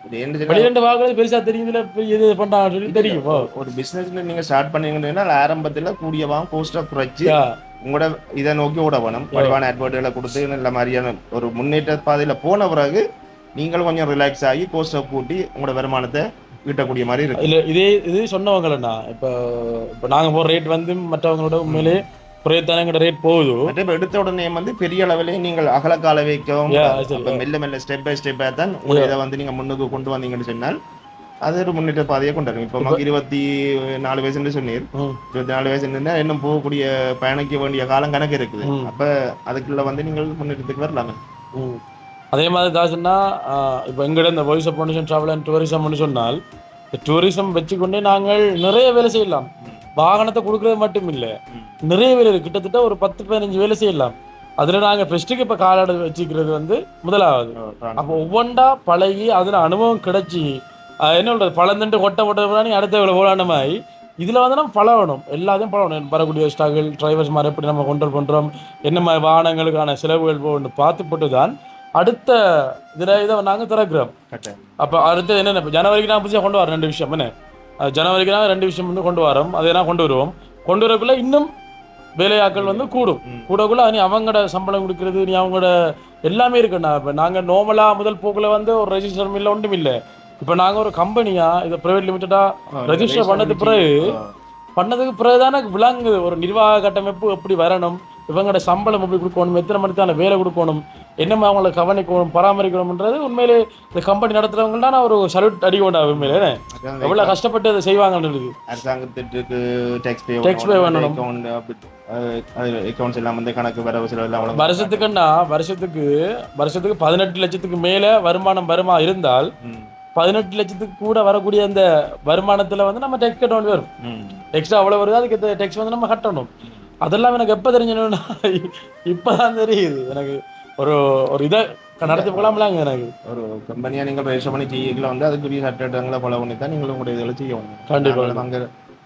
வெளியிட்டு வாக்குறது பெருசா தெரியுதுல இது பண்றாங்க சொல்லி தெரியும். ஒரு பிசினஸ் நீங்க ஸ்டார்ட் பண்ணீங்கன்னா ஆரம்பத்துல கூடிய கோஸ்டா குறைச்சி உங்களோட இதை நோக்கி ஓட வேணும். வடிவான அட்வர்ட்களை கொடுத்து நல்ல மாதிரியான ஒரு முன்னேற்ற பாதையில போன பிறகு நீங்களும் கொஞ்சம் ரிலாக்ஸ் ஆகி கோஸ்டை கூட்டி உங்களோட வருமானத்தை ஈட்டக்கூடிய மாதிரி இருக்கு. இல்லை இது சொன்னவங்களா இப்போ நாங்கள் போகிற ரேட் வந்து மற்றவங்களோட உண்மையிலே குறையத்தானங்கிற ரேட் போகுது. இப்போ எடுத்த உடனே வந்து பெரிய அளவிலே நீங்கள் அகலக்கால வைக்கவும் மெல்ல மெல்ல ஸ்டெப் பை ஸ்டெப்பாக தான் இதை வந்து நீங்கள் முன்னுக்கு கொண்டு வந்தீங்கன்னு சொன்னால் அது ஒரு முன்னேற்ற பாதையை கொண்டு வரும். இப்போ 24 வயசுன்னு சொன்னீர், 24 வயசுன்னா இன்னும் போகக்கூடிய பயணிக்க வேண்டிய காலம் கணக்கு இருக்குது. அப்போ அதுக்குள்ள வந்து நீங்கள் முன்னேற்றத்துக்கு வரலாமே. அதே மாதிரி தாசுன்னா இப்போ எங்கள்கிட்ட இந்த voice of foundation travel and டூரிசம்னு சொன்னால் இந்த டூரிசம் வச்சுக்கொண்டே நாங்கள் நிறைய வேலை செய்யலாம். வாகனத்தை கொடுக்குறது மட்டும் இல்லை, நிறைய வேலை இருக்குது. கிட்டத்தட்ட ஒரு 10-15 வேலை செய்யலாம். அதில் நாங்கள் ஃபெஸ்ட்டுக்கு இப்போ காலாடு வச்சுக்கிறது வந்து முதலாவது. அப்போ ஒவ்வொன்றா பழகி அதில் அனுபவம் கிடைச்சி என்ன சொல்கிறது பழந்துட்டு கொட்டை நீ அடுத்த வேலை போலான மாதிரி இதில் வந்து நம்ம பழகணும், எல்லாத்தையும் பழகணும். வரக்கூடிய ஸ்டாக்கள் டிரைவர்ஸ் மாதிரி எப்படி நம்ம கண்ட்ரோல் பண்ணுறோம், என்ன மாதிரி வாகனங்களுக்கான செலவுகள் போகணும்னு பார்த்து போட்டு தான் அடுத்த இதை நாங்கள் திறக்கிறோம். அப்போ அடுத்தது என்னென்ன இப்போ ஜனவரிக்கு நான் புதுசாக கொண்டு வரேன் 2 விஷயம். என்ன ஜனவரிக்கு நான் 2 விஷயம் வந்து கொண்டு வரோம். அதை நான் கொண்டு வருவோம். கொண்டு வரக்குள்ள இன்னும் வேலையாக்கள் வந்து கூடக்குள்ள நீ அவங்களோட சம்பளம் கொடுக்கறது நீ அவங்களோட எல்லாமே இருக்குண்ணா. இப்போ நாங்கள் நார்மலாக முதல் போக்கில் வந்து ஒரு ரெஜிஸ்டர் இல்லை ஒன்றும் இல்லை. இப்போ நாங்கள் ஒரு கம்பெனியாக இதை ப்ரைவேட் லிமிட்டடாக ரெஜிஸ்டர் பண்ணதுக்கு பிறகு தானே விளங்குது ஒரு நிர்வாக கட்டமைப்பு எப்படி வரணும், இவங்களோட சம்பளம் எப்படி கொடுக்கணும், எத்தனை மணிக்கு தான் வேலை கொடுக்கணும், என்னமா அவங்கள கவனிக்கணும் பராமரிக்கணும்ன்றது உண்மையிலே இந்த கம்பெனி நடத்துறவங்கள்தான் நான் ஒரு சல்யூட் அடிக்கொண்டா. உண்மையிலே எவ்வளோ கஷ்டப்பட்டு அதை செய்வாங்கன்னு. அரசாங்கத்திற்கு டேக்ஸ் பே பண்ணணும், அக்கௌண்ட்ஸ் எல்லாம் வந்து கணக்கு வரவு செலவு எல்லாம் வருஷத்துக்குன்னா வருஷத்துக்கு 18 லட்சத்துக்கு மேலே வருமானம் இருந்தால் 18 லட்சத்துக்கு கூட வரக்கூடிய அந்த வருமானத்தில் வந்து நம்ம டேக்ஸ் கட்ட வேண்டி வரும். எக்ஸ்ட்ரா அவ்வளோ வருது, அதுக்கு டேக்ஸ் வந்து நம்ம கட்டணும். அதெல்லாம் எனக்கு எப்போ தெரிஞ்சணும்னா இப்போதான் தெரியுது. எனக்கு ஒரு இதை நடத்தி போகலாம்லாங்க. எனக்கு ஒரு கம்பெனியாக நீங்கள் ரெஜிஸ்டர் பண்ணி செய்யல வந்து அதுக்குரிய சட்டங்களை ஃபாலோ பண்ணி தான் நீங்களும் உங்களுடைய இதில் செய்யணும். கண்டிப்பாக அங்கே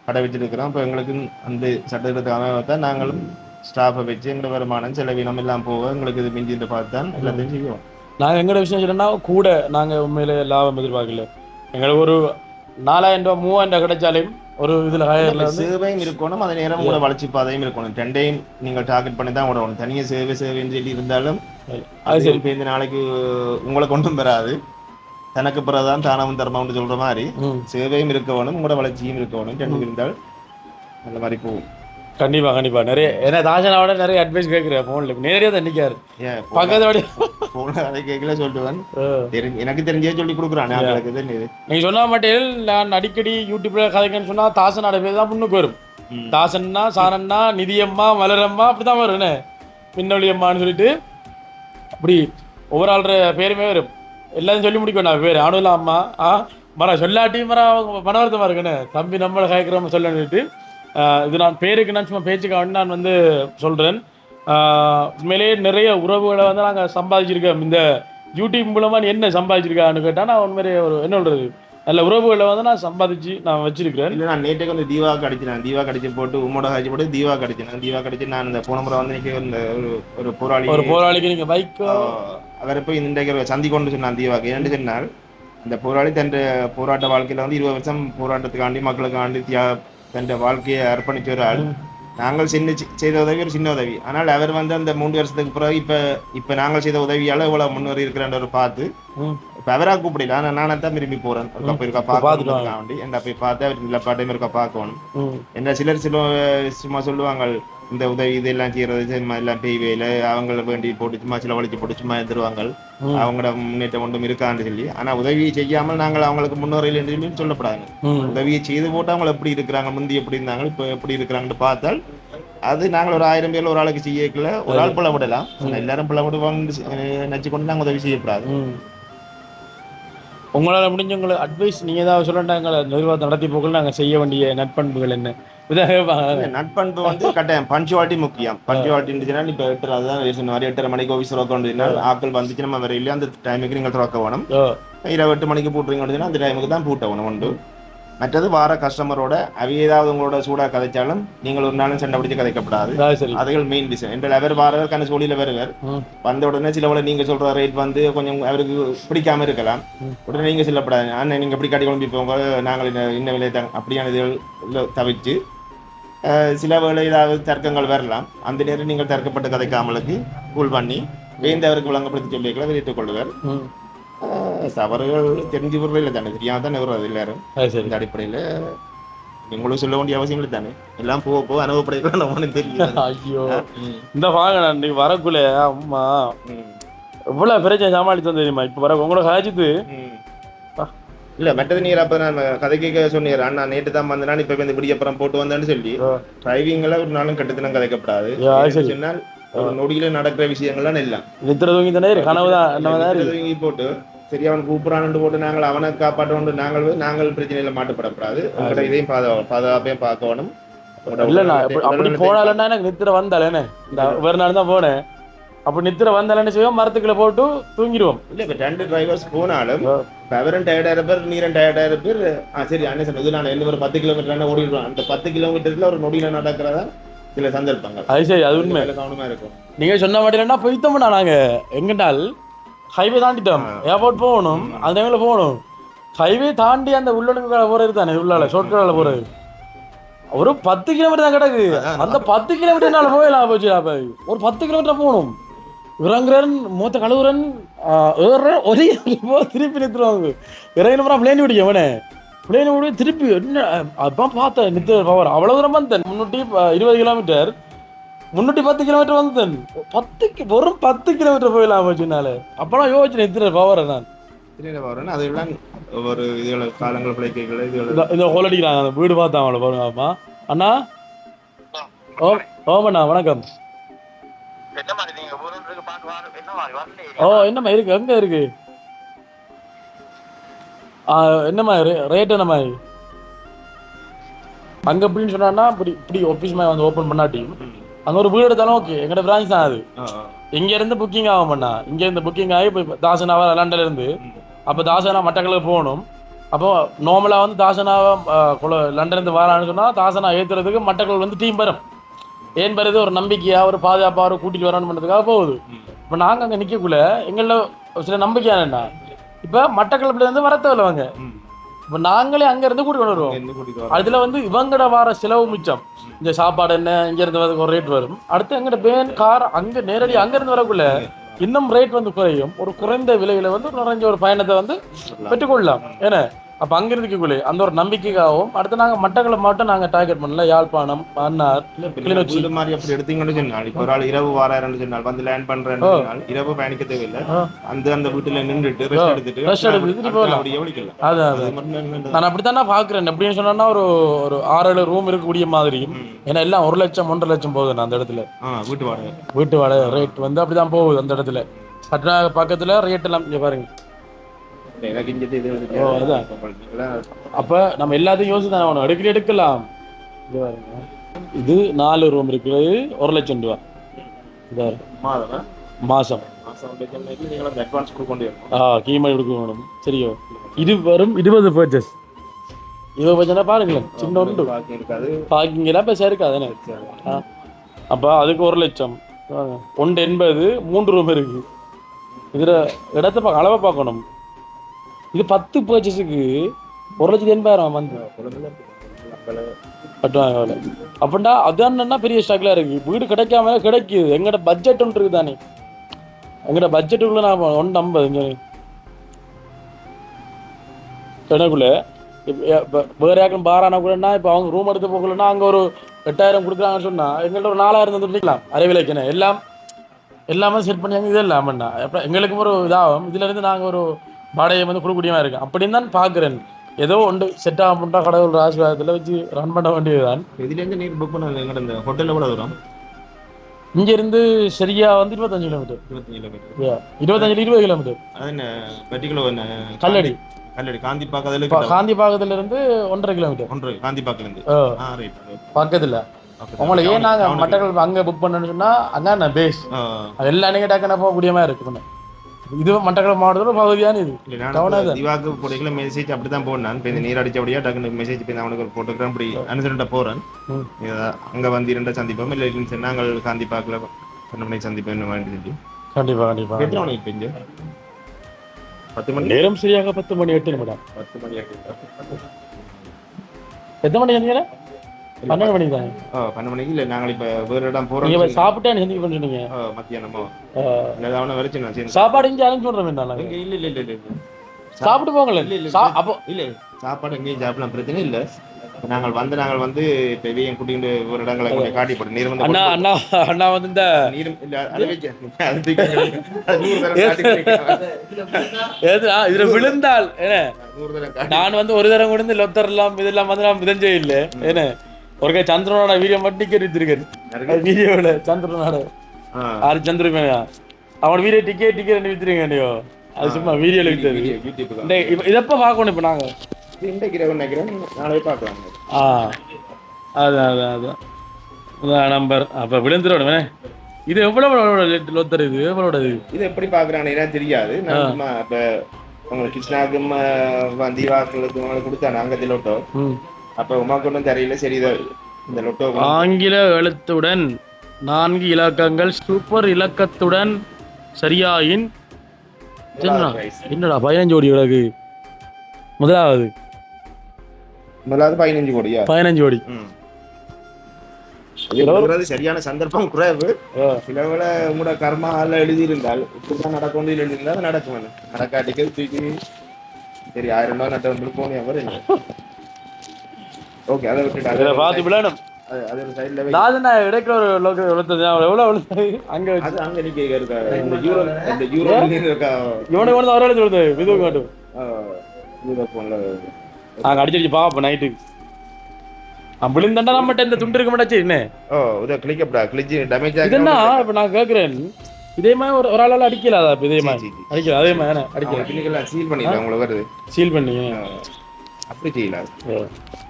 கடை வச்சுருக்கிறோம். இப்போ எங்களுக்கு அந்த சட்டத்திற்கு அமைவ தான் நாங்களும் ஸ்டாஃபை வச்சு எங்களோட வருமானம் செலவினம் எல்லாம் போக எங்களுக்கு இது மிஞ்சிட்டு பார்த்து தான் எல்லாத்தையும் செய்வோம். நாங்கள் எங்களோட விஷயம் சொல்லணும்னா கூட நாங்கள் உண்மையிலே லாபம் எதிர்பார்க்கல. எங்களுக்கு ஒரு 4,000 ரூபா 3,000 ரூபா கிடைச்சாலும் ஒரு இதில் சேவையும் இருக்கணும், அதே நேரம் கூட வளர்ச்சி பாதையும் இருக்கணும். ரெண்டையும் நீங்கள் டார்கெட் பண்ணி தான் விடணும். தனியாக சேவைன்னு சொல்லி இருந்தாலும் அது சரி இப்போ இந்த நாளைக்கு உங்களை கொண்டும் பெறாது, தனக்கு பிறகுதான் தானமும் தர்மம்னு சொல்கிற மாதிரி சேவையும் இருக்கணும், உங்களோட வளர்ச்சியும் இருக்கணும். ரெண்டு இருந்தால் அந்த மாதிரி போகும். கண்டிப்பாக நிறைய ஏன்னா தாசனாவோட நிறைய அட்வைஸ் கேட்குறேன் ஃபோனில் நேரடியாக தான் நிற்காரு பக்கத்தோட ஃபோனில் அதை கேட்கல சொல்லுவேன். எனக்கு தெரிஞ்சே சொல்லி கொடுக்குறான். நீங்கள் சொன்ன மாட்டேன் நான் அடிக்கடி யூடியூப்ல கதைக்கன்னு சொன்னால் தாசனோட பேர் தான் முன்னுக்கு வரும். தாசன்னா சாரண்ணா நிதியம்மா மலரம்மா அப்படி தான் வரும். என்ன பின்னொழியம்மான்னு சொல்லிட்டு அப்படி ஒவ்வொரு ஆள்ற பேருமே வரும். எல்லாத்தையும் சொல்லி முடிக்கணும் நான் பேர் ஆணுல அம்மா மரம் சொல்லாட்டி மரம் மனவர்த்தமாக இருக்குன்னு தம்பி நம்மளை கேட்குறோம் சொல்லணுட்டு இது நான் பேருக்கு நான் சும்மா பேச்சுக்காக நான் வந்து சொல்கிறேன். உண்மையிலேயே நிறைய உறவுகளை வந்து நாங்கள் சம்பாதிச்சிருக்கோம் இந்த யூடியூப் மூலமாக நீ என்ன சம்பாதிச்சிருக்கான்னு கேட்டால் நான் உண்மையிலே ஒரு என்ன சொல்கிறது நல்ல உறவுகளை வந்து நான் சம்பாதிச்சு நான் வச்சிருக்கிறேன். இல்லை நான் நேற்றுக்கு வந்து தீவா கடிச்சினேன், தீவா கடிச்சு போட்டு உம்மோட காய்ச்சி போட்டு தீவா கடிச்சினேன். தீவா கடிச்சு நான் இந்த போன முறை வந்து இன்னைக்கு இந்த ஒரு போராளி ஒரு போராளிக்கு நீங்கள் பைக்கோ அவரை போய் இன்றைக்கு சந்தி கொண்டு சொன்னான் தீவாக்கு. ஏன்னு சொன்னால் இந்த போராளி தன் போராட்ட வாழ்க்கையில் வந்து 20 வருஷம் போராட்டத்துக்காண்டி மக்களுக்காண்டி தன் வாழ்க்கையை அர்ப்பணிச்ச ஒரு ஆள். நாங்கள் செய்த உதவி ஒரு சின்ன உதவி. ஆனால் அவர் வந்து அந்த 3 வருஷத்துக்கு பிறகு இப்போ நாங்கள் செய்த உதவியால் இவ்வளோ முன்னேறி இருக்கிறன்ற பார்த்து இப்போ அவராக கூப்பிடல. ஆனால் நானே தான் விரும்பி போகிறேன். இருக்கா பார்த்துட்டு வேண்டி என்ன போய் பார்த்து அவர் இல்லை பாட்டையும் இருக்கா பார்க்கணும். என்ன சிலர் சும்மா சொல்லுவாங்க இந்த உதவி இதெல்லாம் செய்யறது எல்லாம் பெய்வேல அவங்கள வேண்டி போட்டு சும்மா சில வலிச்சு போட்டு சும்மா எடுத்துருவாங்க, அவங்களோட முன்னேற்றம் ஒன்றும் இருக்கான்னு சொல்லி. ஆனால் உதவியை செய்யாமல் நாங்கள் அவங்களுக்கு முன்னோரையில் என்று சொல்லப்படாது. உதவியை செய்து போட்டு அவங்க எப்படி இருக்கிறாங்க, முந்தி எப்படி இருந்தாங்க, இப்போ எப்படி இருக்கிறாங்கன்னு பார்த்தால் அது நாங்கள் ஒரு 1000 பேர்ல ஒரு ஆளுக்கு செய்யக்கல ஒரு ஆள் பிள்ளை விடலாம். எல்லாரும் பிள்ளை விடுவாங்க நினச்சி கொண்டு நாங்கள் உதவி செய்யப்படாது. உங்களால் முடிஞ்ச உங்களை அட்வைஸ் நீங்கள் ஏதாவது சொல்லிட்டாங்க நிர்வாகத்தை நடத்தி போகல நாங்கள் செய்ய வேண்டிய நட்பண்புகள் என்ன? நட்பண்பு வந்து கட்டாயம் பஞ்சுவாலிட்டி முக்கியம். பஞ்சுவாலிட்டி இருந்துச்சுன்னா இப்போ 8 அதுதான் சொன்ன மாதிரி 8:30 மணிக்கு ஆஃபீஸ் திறக்கணும்னா ஆட்கள் வந்துச்சு நம்ம வேற இல்லையா அந்த டைமுக்கு நீங்கள் திறக்க வேணும். 8 மணிக்கு பூட்டுறீங்கன்னா அந்த டைமுக்கு தான் பூட்டணும் உண்டு. மற்றது வார கஸ்டமரோட ஏதாவது உங்களோட சூடாக கதைச்சாலும் நீங்கள் ஒரு நாளும் சண்டை பிடிச்சி கதைக்கப்படாது. அதுகள் மெயின் டிசைன் என்ற அவர் வாரவருக்கான சூழலில் வருவார். வந்த உடனே சில உடனே நீங்கள் சொல்கிற ரேட் வந்து கொஞ்சம் அவருக்கு பிடிக்காம இருக்கலாம். உடனே நீங்கள் சொல்லப்படாது அண்ணன் நீங்கள் எப்படி கட்டி குழம்பி போங்க நாங்கள் இன்ன விலை அப்படியான இதுகள் தவிர்த்து சில வேளை ஏதாவது தர்க்கங்கள் வரலாம். அந்த நேரம் நீங்கள் தர்க்கப்பட்டு கதைக்காமலுக்கு கூல் பண்ணி வேந்தவருக்கு விளங்கப்படுத்தி சொல்லிக்கலாம் வெளியிட்டுக் கொள்வார். தவறுகள் தெரிஞ்சு பொருள் தானே தெரியாம தானே வருவது எல்லாரும். இந்த அடிப்படையில் உங்களுக்கு சொல்ல வேண்டிய அவசியம் இல்லை தானே, எல்லாம் போக அனுபவப்படையில நம்மளுக்கு தெரியும். ஐயோ இந்த வாங்க நான் வரக்குள்ள அம்மா இவ்வளவு பிரச்சனை சமாளித்து தெரியுமா? இப்ப வர உங்களோட காய்ச்சிது இல்ல மற்றது நீர் அப்ப நான் கதை கேட்க சொன்னீர் அண்ணா நேற்று தான் வந்தேன் இப்ப இந்த இப்படி அப்புறம் போட்டு வந்தேன்னு சொல்லி டிரைவிங்ல ஒரு நாளும் கட்டுத்தினம் கதைக்கப்படாது. சொன்னால் ஒரு நொடியில நடக்கிற விஷயங்கள்லாம் எல்லாம் நித்திர தூங்கி தானே கனவுதான் தூங்கி போட்டு சரி அவன் கூப்பிடான்னு போட்டு நாங்கள் அவனை காப்பாற்றோண்டு நாங்கள் பிரச்சனையில மாட்டுப்படக்கூடாது. உங்களோட இதையும் பாதுகாப்பையும் பார்க்கணும். இல்ல நான் அப்படி போனாலன்னா எனக்கு நித்திர வந்தாலே இந்த வேற நாள் தான் போனேன். அப்ப நித்திர வந்தாலே செய்வோம் மரத்துக்குள்ள போட்டு தூங்கிடுவோம். இல்ல இப்ப 2 டிரைவர்ஸ் போனாலும் அவரும் டயர்டா இருப்பார் நீரும் டயர்டா இருப்பார். சரி அண்ணன் சொன்னது நான் என்ன ஒரு 10 கிலோமீட்டர் ஓடிடுவேன். அந்த 10 கிலோமீட்டர்ல ஒரு நொடியில நடக்கிறதா சில சந்தர்ப்பங்கள். அது சரி அது உண்மை கவனமா இருக்கும். நீங்க சொன்ன மாட்டீங்கன்னா போய்த்தோம்னா நாங்க எங்கண்டால் ஹைவே தாண்டிட்டோம், ஏர்போர்ட் போகணும், அந்த டைமில் போகணும். ஹைவே தாண்டி அந்த உள்ளடங்கு போகிறது தானே உள்ளால ஷார்ட்கட்டில் போகிறது ஒரு 10 கிலோமீட்டர் தான் கிடக்கு. அந்த 10 கிலோமீட்டர்னால போயிடலாம் போச்சு. அப்போ ஒரு 10 கிலோமீட்டர் போகணும். இறங்குறன் மூத்த கழுவுறன் ஒரே திருப்பி நிறுத்துருவாங்க. இறங்கினப்பா பிளேன் பிடிக்கும் அவனே பிளேன் விட திருப்பி என்ன அப்போ பார்த்தேன் நிறுத்த பவர் அவ்வளோ தூரம் வந்தேன். 320 கிலோமீட்டர் 310 கிலோமீட்டர் வந்தேன். 10 கிலோமீட்டர் போயிடலாம் போச்சுனால அப்பெல்லாம் யோசிச்சு நிறுத்துற பவரை நான் பவர் அதெல்லாம் ஒரு இதுல காலங்கள் பிழைக்கைகள் இந்த ஹோல் அடிக்கிறாங்க. அந்த வீடு பார்த்தா அவங்கள பாருங்க. அப்பா அண்ணா ஓமண்ணா வணக்கம். என்னம்மா இருக்கு எங்க இருக்கு என்னம்மா ரேட் என்னம்மா அங்க அப்படின்னு சொன்னா இப்படி ஆஃபீஸ் மாதிரி வந்து ஓப்பன் பண்ணாட்டி அங்க ஒரு வீடு எடுத்தாலும் ஓகே. எங்கட பிரான்ச் தான் அது. இங்க இருந்து புக்கிங் ஆகும் பண்ணா இங்க இருந்து புக்கிங் ஆகி இப்போ தாசனாவா லண்டன்ல இருந்து அப்போ தாசனா மட்டக்களுக்கு போகணும். அப்போ நார்மலா வந்து தாசனாவை லண்டன் இருந்து வரான்னு சொன்னா தாசனா ஏத்துறதுக்கு மட்டக்கள் வந்து டீம் வரும். ஏன் வருது ஒரு நம்பிக்கையா ஒரு பாதுகாப்பா ஒரு கூட்டிட்டு வரணும் பண்ணுறதுக்காக போகுது. இப்போ நாங்கள் அங்கே நிற்கக்குள்ள எங்களில் சில நம்பிக்கையானண்ணா இப்போ மட்டக்களப்புல இருந்து வர தேவையில்லைவாங்க. இப்போ நாங்களே அங்கேருந்து கூட்டி கொண்டு வருவோம். அதில் வந்து இவங்கட வர செலவு மிச்சம். இந்த சாப்பாடு என்ன இங்கேருந்து வரதுக்கு ஒரு ரேட் வரும். அடுத்து எங்கள்ட பேன் கார் அங்கே நேரடி அங்கேருந்து வரக்குள்ள இன்னும் ரேட் வந்து குறையும். ஒரு குறைந்த விலையில் வந்து நிறைஞ்ச ஒரு பயணத்தை வந்து பெற்றுக்கொள்ளலாம். ஏன்னா அப்போ அங்கே இருக்கக்குள்ளே அந்த ஒரு நம்பிக்கைக்காகவும் அடுத்து நாங்கள் மட்டக்களை மட்டும் நாங்கள் டார்கெட் பண்ணல. யாழ்ப்பாணம் மன்னார் கிளிநொச்சி மாதிரி அப்படி எடுத்தீங்கன்னு சொன்னால் இப்போ ஒரு ஆள் இரவு வாராருன்னு சொன்னால் வந்து லேண்ட் பண்றேன்னு சொன்னால் இரவு பயணிக்க தேவையில்லை. அந்த வீட்டுல நின்றுட்டு ரெஸ்ட் எடுத்துட்டு நான் அப்படித்தானே பாக்குறேன். எப்படின்னு சொன்னா ஒரு 6-7 ரூம் இருக்கக்கூடிய மாதிரி. ஏன்னா எல்லாம் 1 லட்சம் 1.5 லட்சம் போகுது அந்த இடத்துல. வீட்டு வாடகை ரேட் வந்து அப்படிதான் போகுது அந்த இடத்துல. பட்னா பக்கத்துல ரேட் எல்லாம் இங்க பாருங்க. அப்ப நம்ம எல்லாத்தையும் யோசிச்சு எடுக்கலாம். இது 4 ரூம் இருக்குது 1 லட்சம் ரூபா மாசம். நீங்கள் அட்வான்ஸ் கொடுக்க வேண்டிய கீமை கொடுக்க வேணும். சரியோ இது வரும் 20 பர்ச்சேஸ் 20 பர்ச்சனா பாருங்களேன், சின்ன ஒன்று இருக்காது, பார்க்கிங் எல்லாம் பேச இருக்காதுண்ணே. அப்போ அதுக்கு 1 லட்சம் 180 3 ரூம் இருக்கு. இதில் இடத்த பார்க்க அளவை பார்க்கணும். இது 10 பர்ச்சேஸுக்கு 1,80,000 வந்து கட்டுவாங்க. அப்படின்னா அதான் பெரிய ஸ்ட்ரகிளாக இருக்குது. வீடு கிடைக்காம கிடைக்குது. எங்கள்ட பட்ஜெட் ஒன்று இருக்குது தானே, எங்கள்ட பட்ஜெட்டுக்குள்ளே நான் 150 எனக்குள்ளே வேறு யாருக்கும் பாரானா கூடனா இப்போ அவங்க ரூம் எடுத்து போகலன்னா அங்கே ஒரு 8,000 கொடுக்குறாங்கன்னு சொன்னால் எங்கள்கிட்ட ஒரு 4,000 வந்துருக்கலாம். அரைவிலைக்குன்னு எல்லாமே செட் பண்ணி அங்கே இது இல்லாமண்ணா அப்புறம் எங்களுக்கும் ஒரு இதாகும். இதுலேருந்து நாங்கள் ஒரு வாடகை வந்து கொடுக்கக்கூடியமாக இருக்கோம் அப்படின்னு தான் பார்க்குறேன். ஏதோ ஒன்று செட் ஆக முட்டா கடவுள் ஆசீர்வாதத்தில் வச்சு ரன் பண்ண வேண்டியதுதான். இதுலேருந்து நீர் புக் பண்ண எங்கள்கிட்ட இந்த ஹோட்டலில் கூட வரும். இங்கேருந்து சரியா வந்து 25 கிலோமீட்டர் 20 கிலோமீட்டர். அது என்ன பர்டிகுலர் கல்லடி காந்தி பாக்கத்துல காந்தி பாக்கத்துல இருந்து 1.5 கிலோமீட்டர். 1 காந்தி பாக்கத்துல இருந்து பக்கத்துல. உங்களுக்கு ஏன் நாங்க மட்டக்களப்பு அங்க புக் பண்ணணும்னு சொன்னா அதான் பேஸ் எல்லா நீங்க டக்குன்னு போகக்கூடிய மாதிரி இருக்கு. இது மட்டக்களப்பு மாவட்டத்தோட பகுதியான இது திவாக்கு போடைகளை மெசேஜ் அப்படிதான் போனேன். இப்போ இந்த நீர் அடிச்சபடியா டக்குனு மெசேஜ் போய் அவனுக்கு ஒரு போட்டோகிராம் அப்படி அனுசரிட்ட போறேன். அங்க வந்து 2 சந்திப்போம் இல்லை நாங்கள் காந்தி பாக்கல 12 மணிக்கு சந்திப்போம் வேண்டி சொல்லி. கண்டிப்பா கண்டிப்பா. எத்தனை மணிக்கு பெஞ்சு 10 மணி நேரம் சரியாக 10 மணி 8 நிமிடம். 10 மணி எத்தனை மணி வந்தீங்க? 12 மணிக்கு தான். 12 மணிக்கு இல்லை, நாங்கள் இப்போ வேறு இடம் போகிறோம். நீங்கள் சாப்பிட்டே சந்திக்க பண்ணுறீங்க மத்தியானமோ இல்லை அவனை வரைச்சு நான் சரி சாப்பாடு இங்கே அரேஞ்ச் பண்ணுறோம். இல்லை இல்லை இல்லை இல்லை சாப்பிட்டு போங்களேன். இல்லை இல்லை அப்போ இல்லை சாப்பாடு எங்கேயும் சாப்பிடலாம், பிரச்சனை இல்லை. நாங்கள் வந்து இப்போ என் குட்டிட்டு ஒரு இடங்களை கொஞ்சம் காட்டி போட்டு நீர் வந்து அண்ணா அண்ணா அண்ணா வந்து இந்த நீர் இல்லை இதுல விழுந்தால் நான் வந்து ஒரு தரம் கூட லொத்தரெல்லாம் இதெல்லாம் வந்து நான் விதஞ்சே இல்லை. ஏன்னா ஒரு சந்திரனோட வீடியோ மட்டும் கேட்டுருக்கேன். வீடியோவில் சந்திரனோட 6 சந்திரன் அவனோட வீடியோ டிக்கெட் வித்துருங்க. அது சும்மா வீடியோவில் வித்தது. இதப்போ பார்க்கணும். இப்போ நாங்கள் நாளைக்கு பார்க்கலாம். அதான் அதான் அதான் நம்பர் அப்போ விழுந்துடும். இது எவ்வளவு லொத்தர்? இது எவ்வளோட? இது எப்படி பார்க்குறான்னு தெரியாது. இப்போ உங்களுக்கு கிருஷ்ணாவுக்கும் தீவாக்களுக்கும் கொடுத்தானே அங்கே லொட்டோ. அப்போ உமாக்கு ஒன்றும் தெரியல. சரி இந்த லொட்டோ ஆங்கில எழுத்துடன் 4 இலக்கங்கள் சூப்பர் இலக்கத்துடன் சரியாயின் என்னடா 15 கோடி விலகு. முதலாவது 15 கோடியா? 15 கோடி. சரியான சந்தர்ப்பம் குறைவு. சில வேளை உங்களோட கர்மா எழுதியிருந்தால் இப்படிதான் நடக்கும் எழுதியிருந்தால் நடக்கும். நடக்காட்டிக்கு தூக்கி சரி 1000 ரூபாய் நட்ட வந்து போனே அவர். ஓகே, அதை விட்டுட்டு அதை பார்த்து விடணும். அது ஒரு சைடுல தாதனா இடைக்கு ஒரு லோக விழுந்தது. எவ்வளவு விழுந்தது? அங்க அது அங்க நிக்க இருக்கா. இந்த யூரோ இருக்கா. இவனை கொண்டு வர எடுத்து விழுந்தது. விது காட்டு யூரோ போன்ல அங்க அடிச்சு பாப்போம் நைட்டுக்கு. விழுந்தா நம்மகிட்ட இந்த துண்டு இருக்க மாட்டாச்சு. என்ன கிளிச் டேமேஜ் இதுன்னா இப்ப நான் கேக்குறேன். இதே மாதிரி ஒரு ஆளால அடிக்கலாதா? இப்ப இதே மாதிரி அடிக்கல. அதே மாதிரி அடிக்கல. சீல் பண்ணிடலாம். உங்களுக்கு வருது சீல் பண்ணி அப்படி செய்யலாம்.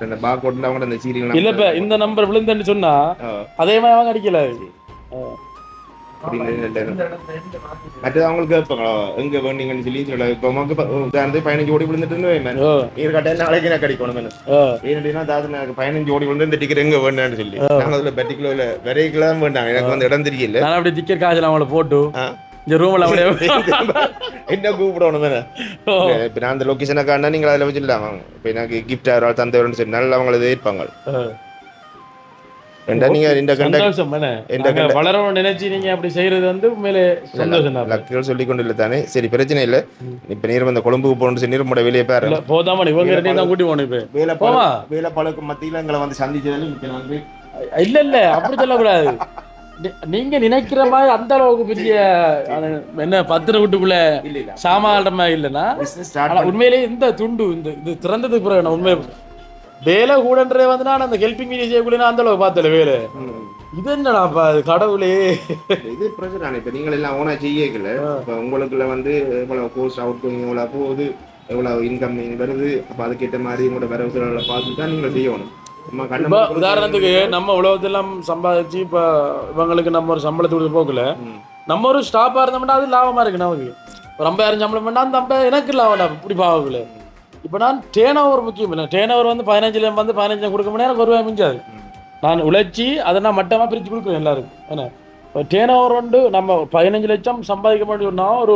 இந்த பாக்கோட்ல அவங்க அந்த சீரியல் இல்ல இப்ப இந்த நம்பர் விழுந்தன்னு சொன்னா அதே மாதிரி அவங்க அடிக்கல. மற்றது அவங்களுக்கு கேட்பாங்களோ எங்க வேண்டீங்கன்னு சொல்லி இப்போ உதாரணத்துக்கு 15 கோடி விழுந்துட்டு நீர் கட்டாயம் நாளைக்கு எனக்கு அடிக்கணும். ஏன்னா அதாவது எனக்கு 15 கோடி விழுந்து இந்த டிக்கெட் எங்க வேண்டான்னு சொல்லி நாங்கள் அதில் பர்டிகுலர் வரைக்கும் வேண்டாங்க. எனக்கு வந்து இடம் தெரியல. நான் அப்படி டிக்கெட் காசுல அவங்கள போட்டு இந்த ரூம்ல என்ன கூப்பிடணும். இப்போ நான் அந்த லொக்கேஷனை காணா நீங்கள் அதில் வச்சுடலாம். இப்போ எனக்கு கிஃப்ட் யாராவது தந்தவர்னு சொல்லி நல்லா அவங்கள எதிர்ப்பாங்க. வளரணும் நினைச்சு நீங்க அப்படி செய்யறது வந்து உண்மையிலே சந்தோஷம். லக்குகள் சொல்லி கொண்டு இல்லை தானே. சரி பிரச்சனை இல்லை. இப்ப நீர் வந்த கொழும்புக்கு போகணும்னு சொல்லி நீர் வெளியே பாரு போதாம இவங்க தான் கூட்டி போகணும். இப்ப வேலை பழக்கு மத்தியில எங்களை வந்து சந்திச்சது இல்ல இல்ல அப்படி சொல்லக்கூடாது. நீங்க நினைக்கிற மாதிரி அந்த அளவுக்கு பெரிய என்ன 10 வீட்டுக்குள்ள சாமான் மாதிரி இல்லைன்னா உண்மையிலேயே இந்த துண்டு இது திறந்ததுக்கு பிறகு உண்மை வேலை கூடன்றே வந்து நான் அந்த ஹெல்பிங் மீடியா செய்யக்கூடிய அந்த அளவுக்கு பார்த்தல வேலை. இது என்னடாப்பா அது கடவுளே. இது பிரச்சனை. இப்போ நீங்கள் எல்லாம் ஓனா செய்யல. இப்போ உங்களுக்குள்ள வந்து எவ்வளோ கோர்ஸ் அவுட் கோயிங் எவ்வளோ போகுது, எவ்வளோ இன்கம் வருது. அப்போ அதுக்கேற்ற மாதிரி உங்களோட வரவு செலவுகளை பார்த்து தான் நீங்கள் செய்யணும். உதாரணத்துக்கு நம்ம உலகத்தெல்லாம் சம்பாதிச்சு இப்போ இவங்களுக்கு நம்ம ஒரு சம்பளத்தை கொடுத்து போக்கல நம்ம ஒரு ஸ்டாப்பாக இருந்தோம்னா அது லாபமாக இருக்கு நமக்கு. ஒரு 50,000 சம்பளம் பண்ணால் அந்த 50 எனக்கு லாபம் இப்படி பாவக்குள்ள. இப்போ நான் டேர்ன் ஓவர் முக்கியம் இல்லை. டேர்ன் ஓவர் வந்து 15 வந்து 15 கொடுக்க முடியாது, எனக்கு 1 ரூபாய் மிஞ்சாது. நான் உழைச்சி அதை நான் மட்டமாக பிரித்து கொடுக்குறேன் எல்லாருக்கும். ஏன்னா இப்போ டேர்ன் ஓவர் வந்து நம்ம 15 லட்சம் சம்பாதிக்க முடியும்னா ஒரு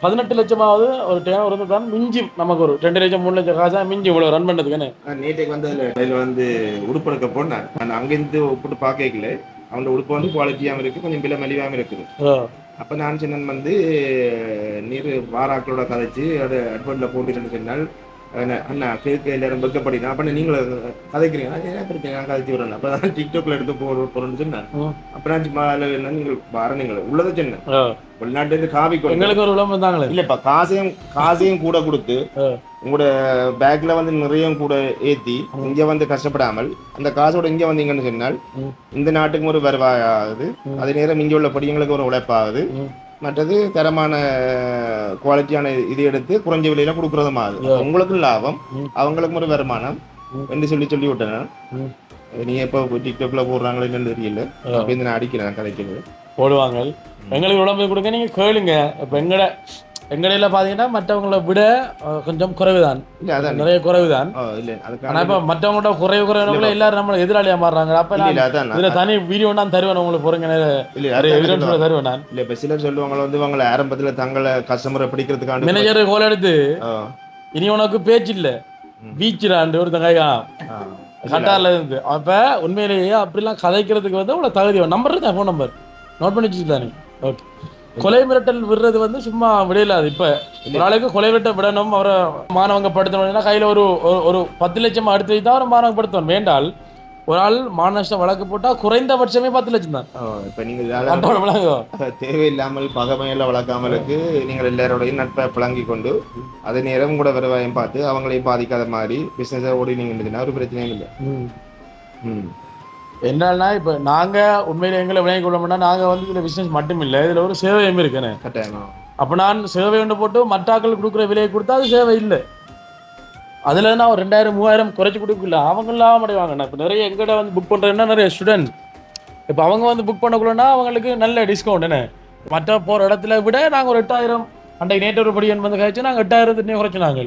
18 லட்சமாவது ஒரு டேர்ன் ஓவர் வந்து தான் மிஞ்சி நமக்கு ஒரு 2 லட்சம் 3 லட்சம் காசா மிஞ்சி இவ்வளோ ரன் பண்ணுறதுக்குன்னு. நேற்றைக்கு வந்து அதில் வந்து உடுப்பு எடுக்க போனேன். நான் அங்கேருந்து உடுப்பு பார்க்கல. அவனோட உடுப்பு வந்து குவாலிட்டியாகவும் இருக்குது, கொஞ்சம் விலை மலிவாகவும் இருக்குது. அப்போ நான் சின்னன் வந்து நீர் வாராக்களோட கதைச்சு அதை அட்வர்ட்டில் போட்டுன்னு சொன்னால் அண்ணா கேட்க எல்லாரும் வெக்கப்படினா அப்போ நீங்களும் கதைக்கிறீங்கன்னா ஏன் பிரச்சனை நான் கதைச்சி விடணும். அப்போ தான் டிக்டாக்ல எடுத்து போகிறோன்னு சொன்னேன். அப்போ நான் சும்மா என்ன நீங்கள் வார நீங்கள் உள்ளதை சொன்னேன். வெளிநாட்டுலேருந்து காபி எங்களுக்கு ஒரு விளம்பரம் தாங்களே இல்லைப்பா, காசையும் கூட கொடுத்து உங்களோட பேக்ல வந்து நிறைய கூட ஏற்றி இங்கே வந்து கஷ்டப்படாமல் அந்த காசோட இங்கே வந்தீங்கன்னு சொன்னால் இந்த நாட்டுக்கும் ஒரு வருவாயாகுது, அதே நேரம் இங்கே உள்ள படியங்களுக்கு ஒரு உழைப்பாகுது, மற்றது தரமான குவாலிட்டியான இது எடுத்து குறைஞ்ச விலையில கொடுக்குறதும் ஆகுது. உங்களுக்கும் லாபம், அவங்களுக்கும் ஒரு வருமானம் என்று சொல்லி விட்டேன். நீங்க எப்போ டிக்டாக்ல போடுறாங்களோ என்னன்னு தெரியல. அப்போ இந்த நான் அடிக்கிறேன் கதைக்கிறது போடுவாங்க. எங்களுக்கு உடம்பு கொடுங்க, நீங்க கேளுங்க. இப்போ எங்கடையில பாத்தீங்கன்னா மற்றவங்களை விட கொஞ்சம் குறைவுதான், நிறைய குறைவுதான். ஆனா இப்ப மற்றவங்களோட குறைவுல எல்லாரும் நம்மள எதிராளியா மாறுறாங்க. அப்ப இதுல தனி வீடியோ நான் தருவேன் உங்களுக்கு போறீங்க தருவேன் நான். இல்ல இப்ப சிலர் சொல்லுவாங்க வந்து இவங்களை ஆரம்பத்துல தங்களை கஸ்டமரை பிடிக்கிறதுக்கான மேனேஜர் கோல் எடுத்து இனி உனக்கு பேச்சு இல்ல பீச்சுடாண்டு ஒரு தங்காயா கட்டார்ல இருந்து. அப்ப உண்மையிலேயே அப்படிலாம் கதைக்கிறதுக்கு வந்து உங்களை தகுதி நம்பர் தான், ஃபோன் நம்பர் நோட் பண்ணி வச்சுதானே. ஓகே, கொலை மிரட்டல் விடுறது வந்து சும்மா விடையிலாது. இப்ப ஒரு ஆளுக்கு கொலை மிரட்டல் விடணும், அவரை மாணவங்க படுத்தணும்னா கையில ஒரு 10 லட்சம் அடுத்து வைத்தா அவரை மாணவங்க படுத்தணும். வேண்டால் ஒரு ஆள் மாநஷ்டம் வழக்கு போட்டா குறைந்தபட்சமே 10 லட்சம் தான். இப்ப நீங்க தேவையில்லாமல் பகமையில வளர்க்காமலுக்கு நீங்கள் எல்லாரோடையும் நட்பை பிளங்கி கொண்டு அதே நேரம் கூட வருவாயம் பார்த்து அவங்களையும் பாதிக்காத மாதிரி பிசினஸை ஓடினீங்கன்னா ஒரு பிரச்சனையும் இல்லை. என்னன்னா இப்போ நாங்கள் உண்மையில எங்களை விளங்கி கொள்ளோம்னா நாங்கள் வந்து இதில் பிஸ்னஸ் மட்டும் இல்லை, இதில் ஒரு சேவையும் இருக்குன்னு. அப்போ நான் சேவை ஒன்று போட்டு மற்றாக்கள் கொடுக்குற விலையை கொடுத்தா அது சேவை இல்லை. அதில் நான் ஒரு 2000 3000 குறைச்சி கொடுக்கல, அவங்களாம் அடைவாங்க. நான் இப்போ நிறைய எங்கிட்ட வந்து புக் பண்ணுறேன்னா நிறைய ஸ்டூடெண்ட் இப்போ அவங்க வந்து புக் பண்ணக்குள்ளனா அவங்களுக்கு நல்ல டிஸ்கவுண்ட் என்ன. மற்ற போகிற இடத்துல விட நாங்கள் ஒரு 8000 அன்றைக்கு நேற்று ஒரு படியன் வந்து கழிச்சு நாங்கள் 8000 குறைச்சினாங்க.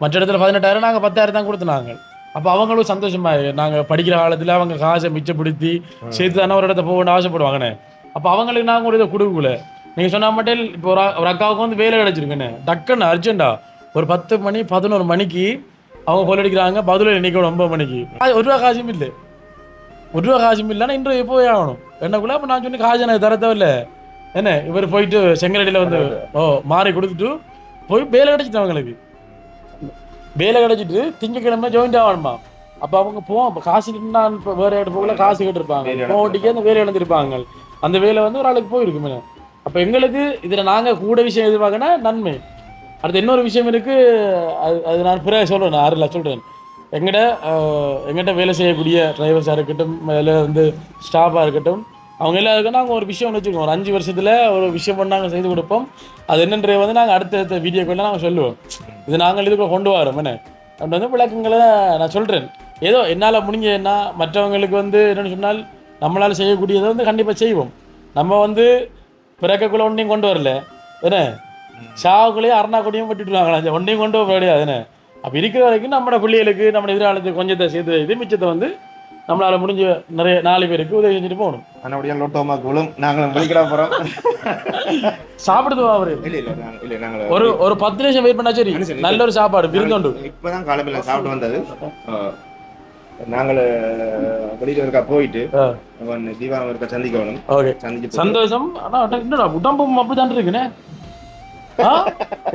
மற்ற இடத்துல 18,000 நாங்கள் 10,000 தான் கொடுத்துனாங்க. அப்போ அவங்களும் சந்தோஷமா நாங்கள் படிக்கிற காலத்தில் அவங்க காசை மிச்சப்படுத்தி சேர்த்து தானே ஒரு இடத்த போகணும்னு ஆசைப்படுவாங்கண்ணே. அப்போ அவங்களுக்கு நாங்கள் ஒரு இதை கொடுக்கல. நீங்கள் சொன்ன மட்டும் இப்போ ஒரு அக்காவுக்கு வந்து வேலை கிடச்சிருக்குண்ணே, டக்குன்னு அர்ஜென்டா ஒரு 10 மணி 11 மணிக்கு அவங்க கோல் அடிக்கிறாங்க, பதில் நிற்கணும் 9 மணிக்கு. அது 1 ரூபா காசும் இல்லை, 1 ரூபா காசும் இல்லைன்னா இன்றைய போய் ஆகணும் என்னக்குள்ள. அப்போ நான் சொன்னேன் காசு எனக்கு தர தேவையில்ல என்ன. இவர் போயிட்டு செங்கலடியில் வந்து மாறி கொடுத்துட்டு போய் வேலை கிடச்சிட்டு அவங்களுக்கு வேலை கிடச்சிட்டு திங்கக்கிழமை ஜாயிண்ட் ஆகணுமா. அப்போ அவங்க போவோம். அப்போ காசு நான் இப்போ வேறு இடத்து போகல காசு கேட்டிருப்பாங்க, போட்டிக்கே அந்த வேலை இழந்திருப்பாங்க. அந்த வேலை வந்து ஒரு ஆளுக்கு போயிருக்குமே. அப்போ எங்களுக்கு இதில் நாங்கள் கூட விஷயம் எதிர்பார்க்கனா நன்மை. அடுத்து இன்னொரு விஷயம் இருக்குது, அது நான் பிறகு சொல்கிறேன், நான் 6 சொல்கிறேன். எங்கிட்ட வேலை செய்யக்கூடிய டிரைவர்ஸாக இருக்கட்டும், வேலை வந்து ஸ்டாஃபாக இருக்கட்டும், அவங்க எல்லாருக்கும் நாங்கள் ஒரு விஷயம் வச்சுருக்கோம். ஒரு 5 வருஷத்தில் ஒரு விஷயம் பண்ணி நாங்கள் செய்து கொடுப்போம். அது என்னன்றது வந்து நாங்கள் அடுத்த வீடியோக்குள்ள நாங்கள் சொல்லுவோம். இது நாங்கள் இதுக்குள்ள கொண்டு வரோம் என்ன அப்படி வந்து விளக்கங்களை நான் சொல்கிறேன். ஏதோ என்னால் முடிஞ்ச என்ன மற்றவங்களுக்கு வந்து என்னென்னு சொன்னால் நம்மளால் செய்யக்கூடியதை வந்து கண்டிப்பாக செய்வோம். நம்ம வந்து பிறக்கக்குள்ளே ஒன்றையும் கொண்டு வரல என்ன, சாவுக்குள்ளேயே அரணாக்குடியும் விட்டுட்டுருவாங்களா, ஒன்றையும் கொண்டு வர முடியாது என்ன. அப்போ இருக்கிற வரைக்கும் நம்மளோட பிள்ளைகளுக்கு நம்ம எதிர்காலத்துக்கு கொஞ்சத்தை சேர்த்து இது மிச்சத்தை வந்து நம்மளால முடிஞ்ச நிறைய 4 பேருக்கு உதவி செஞ்சுட்டு போகணும். ஆனால் லோட்டோமாக்களும் நாங்களும் வெளிக்கிட போகிறோம். சாப்பிடுது அவரு ஒரு 10 நிமிஷம் வெயிட் பண்ணா சரி, நல்ல ஒரு சாப்பாடு விருந்தோண்டு. இப்போதான் காலையில் சாப்பிட்டு வந்தது. நாங்கள் வெளியில இருக்கா போயிட்டு தீபா இருக்க சந்திக்கணும். சந்திச்சு சந்தோஷம். ஆனால் என்னடா உடம்பும் அப்படிதான் இருக்குண்ணே.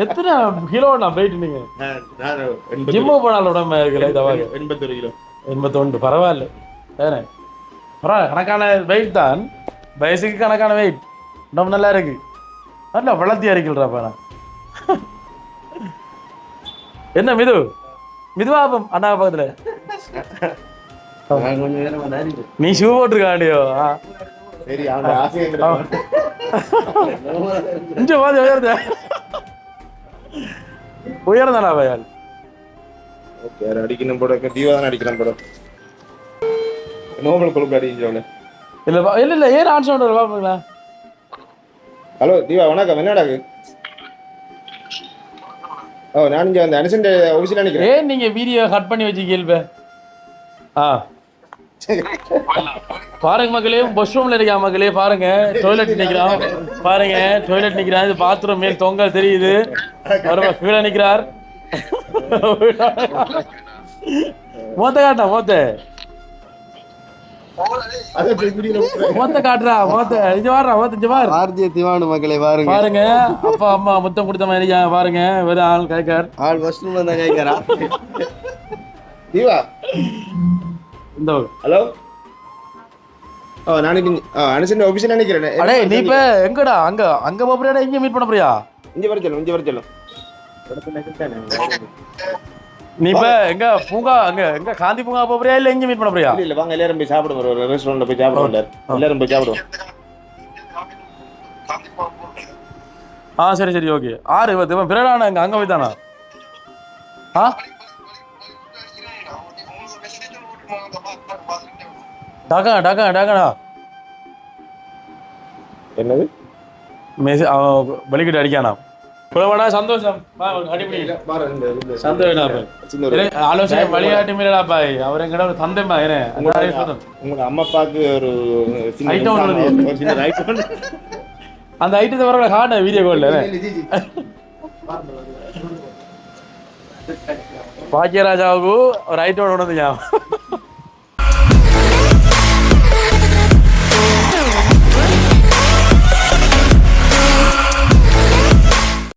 எத்தனை கிலோ நான் வெயிட் நீங்க ஜிம்மு போனால உடம்பு இருக்குல்ல? 81 கிலோ 81 பரவாயில்ல ஏனே, பரவாயில்ல. கணக்கான வெயிட் தான், வயசுக்கு கணக்கான வெயிட், உடம்பு நல்லா இருக்கு. நல்ல வளர்த்தி அறிக்கல்றாப்பா. நான் என்ன மிதுவாபம் அண்ணா பக்கத்துல நீ ஷூ போட்டிருக்காண்டியோ? உயர்ந்தானா பையால் அடிக்கணும் போட தீவாதான் அடிக்கிறான் போட நோபல் கொழுப்பு அடிக்கிறோம். இல்ல இல்ல இல்ல ஏன் ஆன்சர் பாப்பீங்களா? ஹலோ தீபா வணக்கம் என்னடாக்கு ஓ நான் இங்கே அந்த அனுசன் ஆஃபீஸில் நிற்கிறேன் ஏன் நீங்க வீடியோ கட் பண்ணி வச்சுக்கீல்ப ஆ பாருங்க மக்களே வாஷ் ரூம்ல இருக்கா மக்களே பாருங்க டாய்லெட் நிக்கிறான் பாருங்க டாய்லெட் நிக்கிறான் இது பாத்ரூம் மேல் தொங்கல் தெரியுது அவரு கீழே நிக்கிறார் மொத்த காட்டா மொத்த காட்டுறா மொத்த இங்க வாடுறா மொத்த இங்க பாரு ஆர்ஜே திவானு மக்களே பாருங்க பாருங்க அப்பா அம்மா முத்தம் கொடுத்த மாதிரி பாருங்க வேற ஆள் கேட்கார் ஆள் ஃபர்ஸ்ட் ரூம்ல தான் கேட்கறா தீபா இந்த ஹலோ ஓ நாளைக்கு அனுசன் ஆஃபீஸில் நினைக்கிறேன் அடே நீ இப்ப எங்கடா அங்க அங்க போறியா இங்க மீட் பண்ண போறியா இங்கே வர சொல்லும் நீ இப்ப எங்க பூங்கா எங்க காந்தி பூங்கா போறியா இல்ல இங்க மீட் பண்ண போறியா இல்ல வாங்க எல்லாரும் போய் சாப்பிடுங்க ஒரு ரெஸ்டாரண்ட்ல போய் சாப்பிடுவோம் எல்லாரும் போய் சாப்பிடுவோம் சரி சரி ஓகே ஆறு இவன் பிறடான அங்க போய் தானா டாக்கா என்னது வெளிக்கிட்டு அடிக்கானா புலவனா சந்தோஷம் சந்தோஷம் ஆலோசனை விளையாட்டு மீறடா பாய் அவர் எங்கட ஒரு தந்தை பாய் உங்க அம்மா அப்பாவுக்கு ஒரு சின்ன ஐட்டம் அந்த ஐட்டத்தை வர காட்ட வீடியோ கால்ல பாக்கியராஜாவுக்கு ஒரு ஐட்டம் ஒன்று